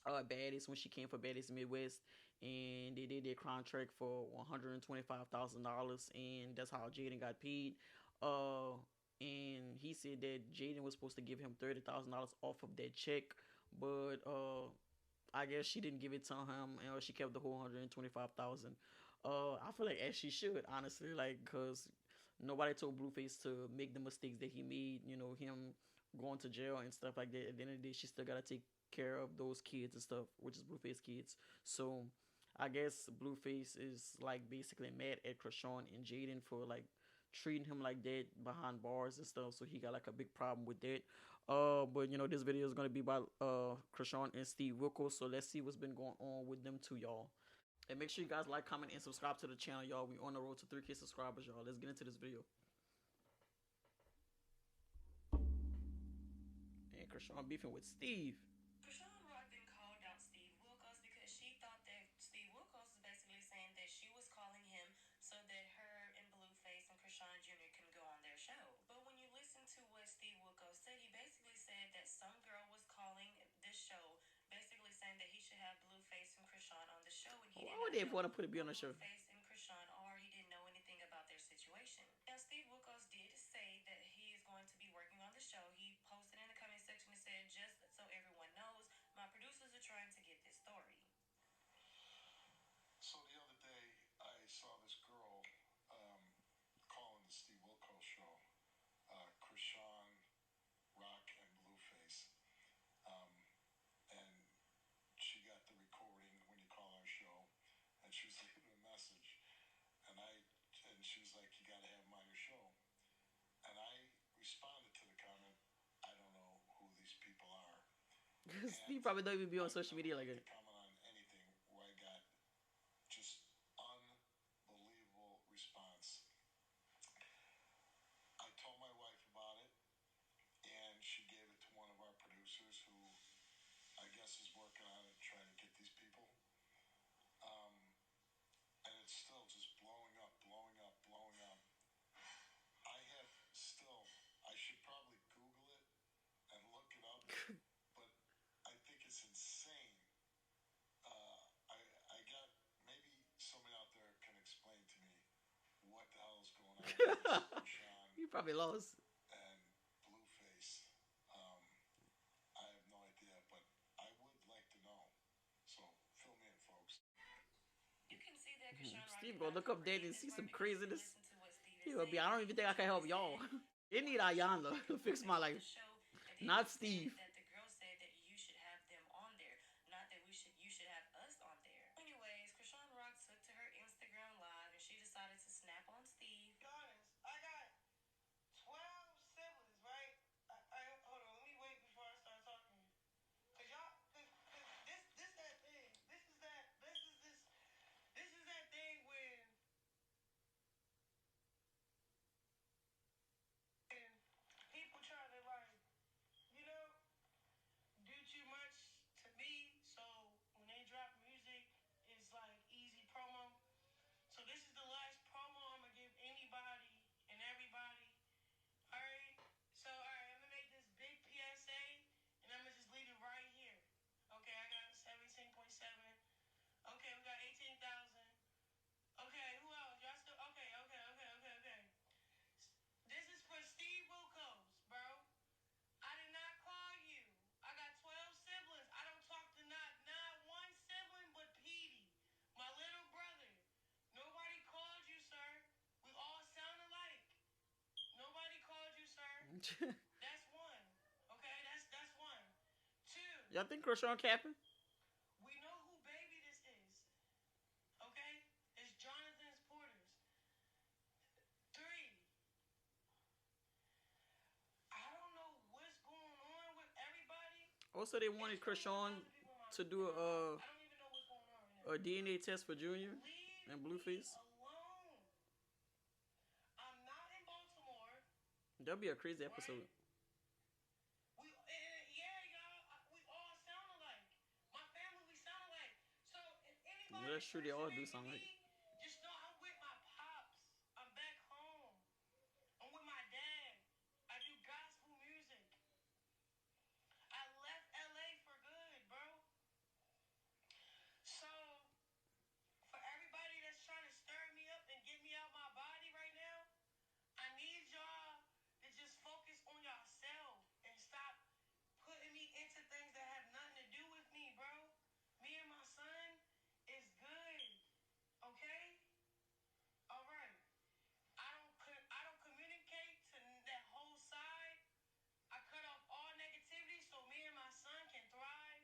Baddies when she came for Baddies Midwest, and they did their contract for $125,000, and that's how Jaden got paid. Uh, and he said that Jaden was supposed to give him $30,000 off of that check, but I guess she didn't give it to him, and she kept the whole 125,000. I feel like as she should, honestly, like because nobody told Blueface to make the mistakes that he made. Him going to jail and stuff like that. At the end of the day, she still gotta take care of those kids and stuff, which is Blueface kids. So I guess Blueface is like basically mad at Chrisean and Jaden for like treating him like that behind bars and stuff. So he got like a big problem with that. But this video is gonna be about Chrisean and Steve Wilkos. So let's see what's been going on with them two, y'all. And make sure you guys like, comment, and subscribe to the channel, y'all. We on the road to 3K subscribers, y'all. Let's get into this video. And Chrisean beefing with Steve. Chrisean Rock then called out Steve Wilkos because she thought that Steve Wilkos was basically saying that she was calling him so that her and Blueface and Chrisean Jr. can go on their show. But when you listen to what Steve Wilkos said, he basically said that the show, and he Why did would not they know want to put it on the show? Blueface and Chrisean are. He didn't know anything about their situation. Now, Steve Wilkos did say that he is going to be working on the show. He posted in the comment section and said, "Just so everyone knows, my producers are trying to get this story." So the other day, I saw this girl calling the Steve Wilkos show, Chrisean, Rock, and Blueface. And she got the recording when you call our show, and she was leaving a message. And she was like, "You got to have him on your show." And I responded to the comment, "I don't know who these people are." Steve probably don't even be on social media like that. Comment on anything where I got just unbelievable response. I told my wife about it, and she gave it to one of our producers who I guess is working on it, trying to get these people. And it's still just blowing up, blowing up, blowing up. I should probably Google it and look it up, but I think it's insane. I got, maybe somebody out there can explain to me what the hell is going on with Chrisean You probably lost. and Blueface. I have no idea, but I would like to know. So fill me in, folks. You can see that Chrisean Steve gonna look up there and see some craziness. He gonna be, I don't even think I can help y'all. They need Ayanna to fix my life, not Steve. That the girl said that you should have them on there, not that you should have us on there. Anyways, Chrisean Rock took to her Instagram live and she decided to snap on Steve. Be honest, I got 12 siblings, right? Hold on, let me wait before I start talking. Cause this that thing. This is that thing when people try to do too much to me. So when they drop music, it's like easy promo. So this is the last promo I'm gonna give anybody and everybody. Alright? So I'm gonna make this big PSA and I'm gonna just leave it right here. Okay, I got 17.7. Okay, we got 18,000. Okay, who else? Y'all still okay. This is for Steve Wilkos, bro. I did not call you. I got 12 siblings. I don't talk to not one sibling but Petey, my little brother. Nobody called you, sir. We all sound alike. Nobody called you, sir. That's one. Okay, that's one. Two. Y'all think Chrisean capping? We know who baby this is. Okay? It's Jonathan's Porters. 3. I don't know what's going on with everybody. Also, they wanted Chrisean to do I don't even know what's going on right now. a DNA test for Junior Leave and Blueface. me alone. I'm not in Baltimore. That'll be a crazy episode. We all sound alike. My family, we sound alike. So if anybody That's true, they all do sound impersonating like. me, just know I'm with my pops. I'm back home. I'm with my dad. I do gospel music. I left LA for good, bro. So for everybody that's trying to stir me up and get me out my body right now, I need y'all to just focus on yourself and stop putting me into things that have nothing to do with me, bro. Me and my son is good, okay? All right. I don't communicate to that whole side. I cut off all negativity so me and my son can thrive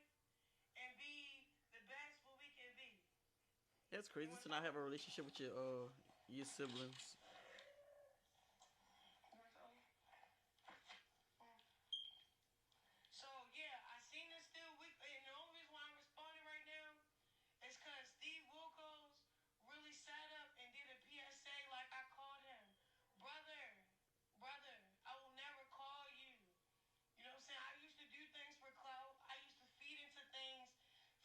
and be the best what we can be. That's crazy to not have a relationship with your siblings. So yeah, I seen this still week, and the only reason why I'm responding right now is because Steve Wilkos really sat up and did a PSA like I called him. Brother, I will never call you. You know what I'm saying? I used to do things for clout. I used to feed into things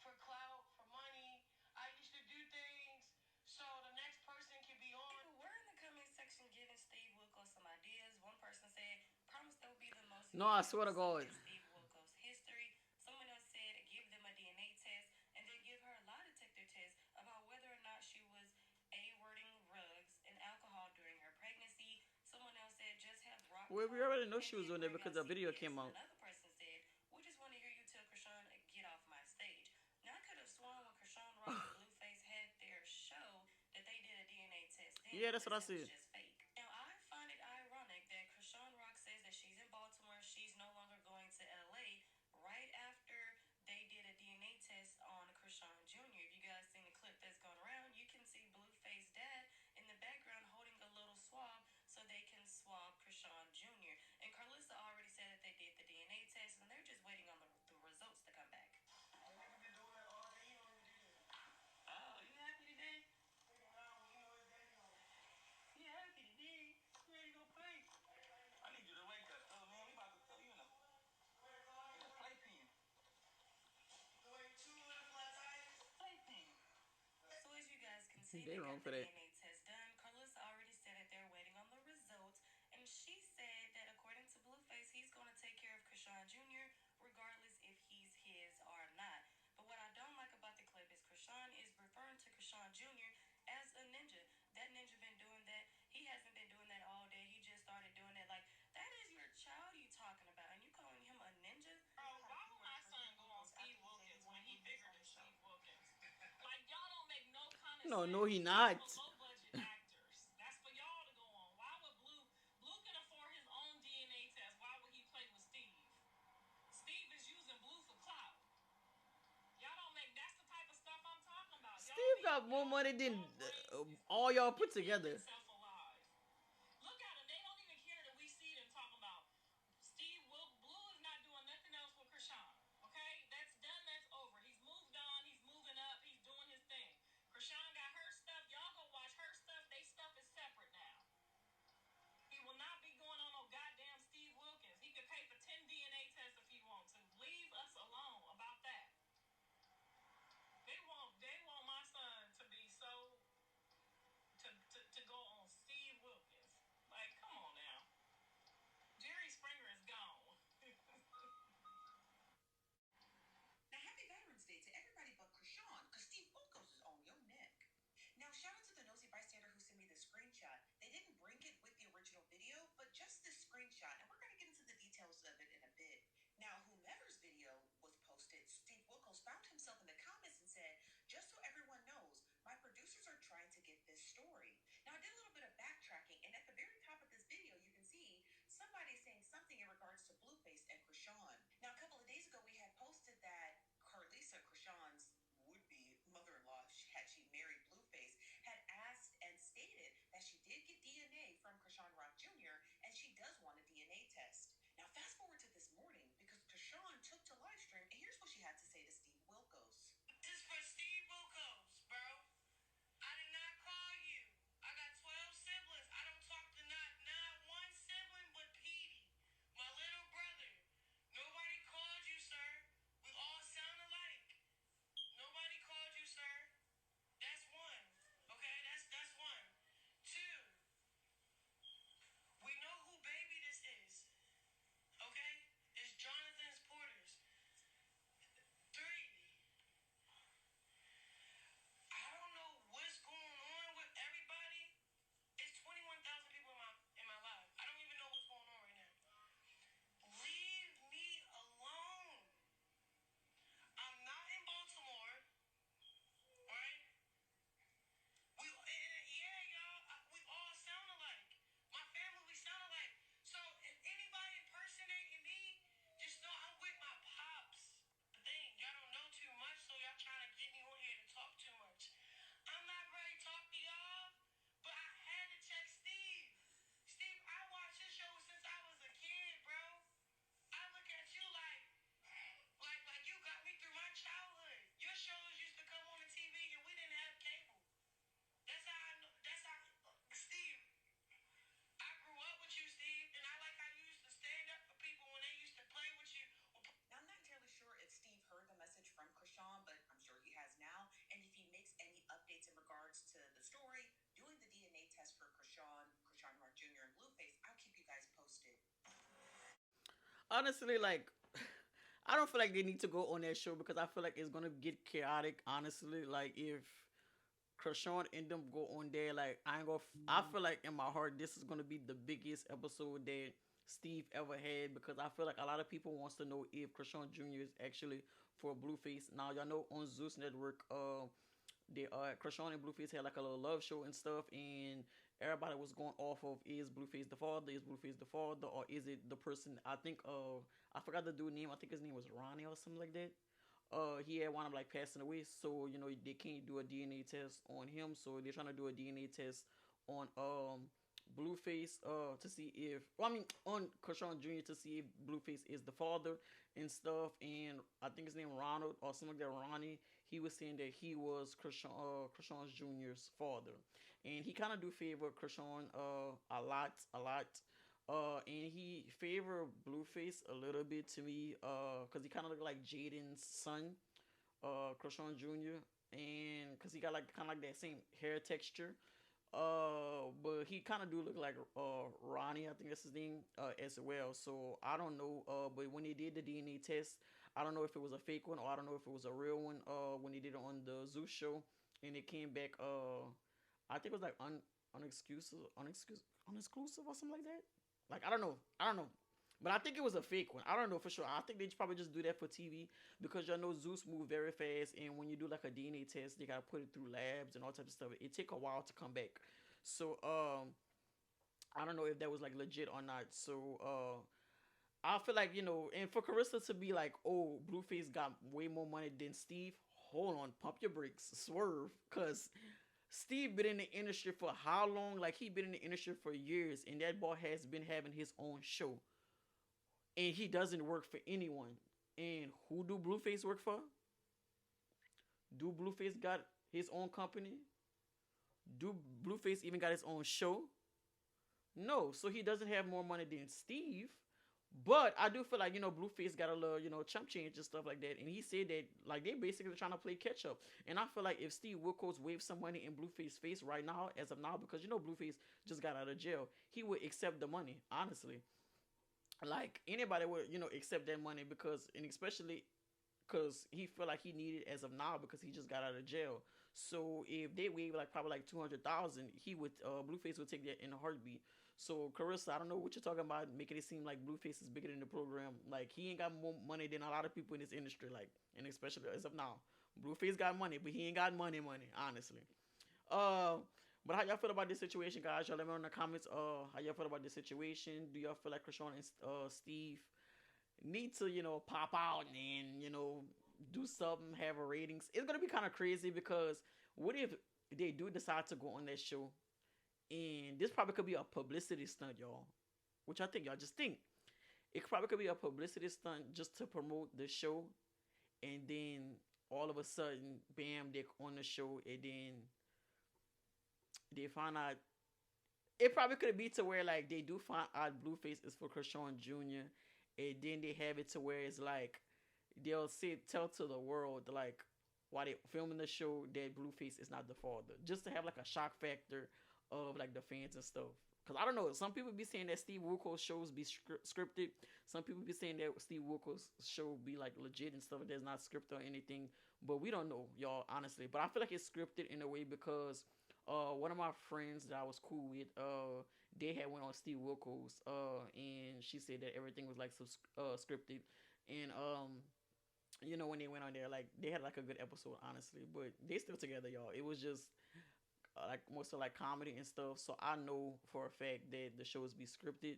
for clout, for money. I used to do things so the next person can be on. People were in the comment section giving Steve Wilkos some ideas. One person said, "Promise that will be the most." No, I swear to God. Steve Wilkos history. Someone else said, "Give them a DNA test and then give her a lie detector test." Well, we already know she was on there because the video came out. Another person said, "We just want to hear you tell Chrisean, get off my stage." Now I could have sworn when Chrisean Rock and Blueface had their show that they did a DNA test. Then Yeah, that's what I it was said. just fake. Now I find it ironic that Chrisean Rock says that she's in Baltimore, she's no longer going to LA. Right after they did a DNA test on Chrisean Jr. If you guys seen the clip that's going around, you can see Blueface dad in the background holding a little swab so they can swab Chrisean Jr. And Carlissa already said that they did the DNA test and they're just waiting on the results to come back. Oh, you happy today? You happy today? You ready to go play? I need you to wake up. Oh, man, we about to throw you in a playpen. Playpen. So as you guys can see, They they wrong got for the that. DNA test done. Carlissa already said that they're waiting on the results. And she said that according to Blueface, he's going to take care of Chrisean Jr. regardless if he's his or not. But what I don't like about the clip is Chrisean is referring to Chrisean Jr. as a ninja. That ninja been doing that. He hasn't been doing that all day. He just started doing that. Like, that is your child you talking about. And you calling him a ninja? Bro, why would my son go on Steve Wilkos when he bigger than Steve Wilkos? Like, y'all don't make no kind of sense. No, he not. These are low-budget actors. That's for y'all to go on. Why would Blue can afford his own DNA test? Why would he play with Steve? Steve is using Blue for clout. Y'all don't make. That's the type of stuff I'm talking about. Steve got more money than all y'all put together. Look at them. They don't even care that we see them talking about Blue is not doing nothing else with Chrisean. Okay? That's done. That's over. He's moved on. He's moving up. He's doing his thing. Chrisean got her stuff. Y'all go watch her stuff. They stuff is separate now. He will not be going on no goddamn Steve Wilkos. He could pay for 10 DNA tests if he wants to. Leave us alone about that. They want my son to be so to go on Steve Wilkos. Like, come on now. Jerry Springer is gone. Now, happy Veterans Day to everybody but Chrisean, because Steve Wilkos is on your neck. Now, shout out to the nosy bystander who sent me the screenshot. They didn't bring it with the original video, but just this screenshot, and we're going to get into the details of it in a bit. Now, whomever's video was posted, Steve Wilkos found himself in the comments and said, "Just so everyone knows, my producers are trying to get this story." Now, I did a little bit of backtracking, and at the very top of this video, you can see somebody saying something in regards to Blueface and Chrisean. Now, a couple of days ago, we had posted that Carlissa, Chrisean's would-be mother-in-law, had she married Blueface, had asked and stated that she did get DNA from Chrisean Rock Jr., and she does want a DNA test. Now, fast forward to this morning, because Chrisean took to live stream, and here's what she had to say to Steve Wilkos. This is for Steve Wilkos, bro. I did not call you. I got 12 siblings. I don't talk to not one sibling but Petey, my little brother. Nobody called you, sir. We all sound alike. Nobody called you, sir. That's one. Okay, that's one. Two. We know who baby this is. Okay? It's Jonathan's Porters. Three. I don't know what's going on with everybody. It's 21,000 people in my life. I don't even know what's going on right now. Leave me alone. I'm not in Baltimore, right? We all sound alike. My family, we sound alike. So if anybody impersonating me, just know I'm with my pops. The thing, y'all don't know too much, so y'all trying to get me on here to talk too much. I'm not ready to talk to y'all, but I had to check Steve. Steve, I watched his show since I was a kid, bro. I look at you like you got me through my childhood. Your shows used to come on the TV and we didn't have cable. That's how, Steve, I grew up with you, Steve, and I like how you used to stand up for people when they used to play with you. Now, I'm not entirely sure if Steve heard the message from Chrisean, but I'm sure he has now. And if he makes any updates in regards to the story, doing the DNA test for Chrisean Rock Jr. and Blueface, I'll keep you guys posted. Honestly, like, I don't feel like they need to go on that show because I feel like it's gonna get chaotic. Honestly, like if Chrisean and them go on there, like I feel like in my heart this is gonna be the biggest episode that Steve ever had, because I feel like a lot of people wants to know if Chrisean Jr. is actually for Blueface. Now y'all know on Zeus Network, they Chrisean and Blueface had like a little love show and stuff, and everybody was going off of, is Blueface the father, is Blueface the father, or is it the person? I think I forgot the dude name. I think his name was Ronnie or something like that. He had wound up like passing away, so you know they can't do a DNA test on him, so they're trying to do a DNA test on Blueface to see if, well, I mean on Chrisean Jr. to see if Blueface is the father and stuff. And I think his name Ronald or something like that, Ronnie. He was saying that he was Chrisean Jr.'s father, and he kind of do favor Chrisean a lot. And he favor Blueface a little bit to me, cause he kind of look like Jaden's son, Chrisean Jr. And cause he got like kind of like that same hair texture. But he kind of do look like Ronnie, I think that's his name, as well. So I don't know. But when they did the DNA test, I don't know if it was a fake one or I don't know if it was a real one. When they did it on the Zeus show, and it came back. I think it was like unexclusive or something like that. Like I don't know. But I think it was a fake one. I don't know for sure. I think they probably just do that for TV, because y'all know Zeus move very fast, and when you do like a DNA test, they gotta put it through labs and all types of stuff. It take a while to come back. So I don't know if that was like legit or not. So I feel like, you know, and for Carissa to be like, oh, Blueface got way more money than Steve. Hold on, pump your brakes, swerve, cause Steve been in the industry for how long? Like he been in the industry for years, and that boy has been having his own show, and he doesn't work for anyone. And who do Blueface work for? Do Blueface got his own company? Do Blueface even got his own show? No, so he doesn't have more money than Steve. But I do feel like, you know, Blueface got a little, you know, chump change and stuff like that. And he said that, like, they basically trying to play catch up. And I feel like if Steve Wilkos waved some money in Blueface's face right now, as of now, because, you know, Blueface just got out of jail, he would accept the money, honestly. Like, anybody would, you know, accept that money, because, and especially because he feel like he needed as of now because he just got out of jail. So if they waive like probably like 200,000, he would Blueface would take that in a heartbeat. So Carissa, I don't know what you're talking about, making it seem like Blueface is bigger than the program. Like he ain't got more money than a lot of people in this industry. Like, and especially as of now, Blueface got money, but he ain't got money, honestly. But how y'all feel about this situation, guys? Y'all let me know in the comments. How y'all feel about this situation? Do y'all feel like Chrisean and Steve need to, you know, pop out and, you know, do something, have a ratings? It's gonna be kind of crazy, because what if they do decide to go on that show, and this probably could be a publicity stunt, y'all? Which I think y'all just think it probably could be a publicity stunt just to promote the show, and then all of a sudden, bam, they're on the show, and then they find out. It probably could be to where like they do find out Blueface is for Chrisean Jr., and then they have it to where it's like they'll tell to the world like while they filming the show that Blueface is not the father, just to have like a shock factor of like the fans and stuff. Cause I don't know, some people be saying that Steve Wilkos shows be scripted. Some people be saying that Steve Wilkos show be like legit and stuff that's not scripted or anything. But we don't know, y'all, honestly. But I feel like it's scripted in a way, because one of my friends that I was cool with, they had went on Steve Wilkos, and she said that everything was like scripted, and you know, when they went on there, like they had like a good episode, honestly. But they still together, y'all. It was just like most of like comedy and stuff. So I know for a fact that the shows be scripted.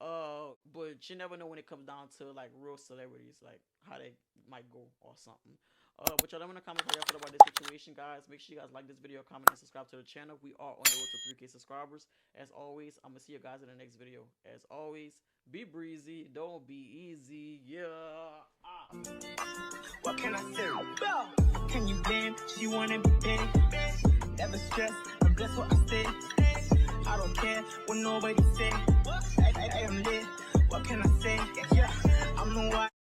But you never know when it comes down to like real celebrities, like how they might go or something. But y'all let me know in the comments how y'all feel about this situation, guys. Make sure you guys like this video, comment, and subscribe to the channel. We are on the road to 3K subscribers. As always, I'm gonna see you guys in the next video. As always, be breezy, don't be easy. Yeah. What can I say? Can you blame? She wanna be paid. Never stress, I'm blessed what I say. I don't care what nobody say. I am lit. What can I say? Yeah, I'm the one.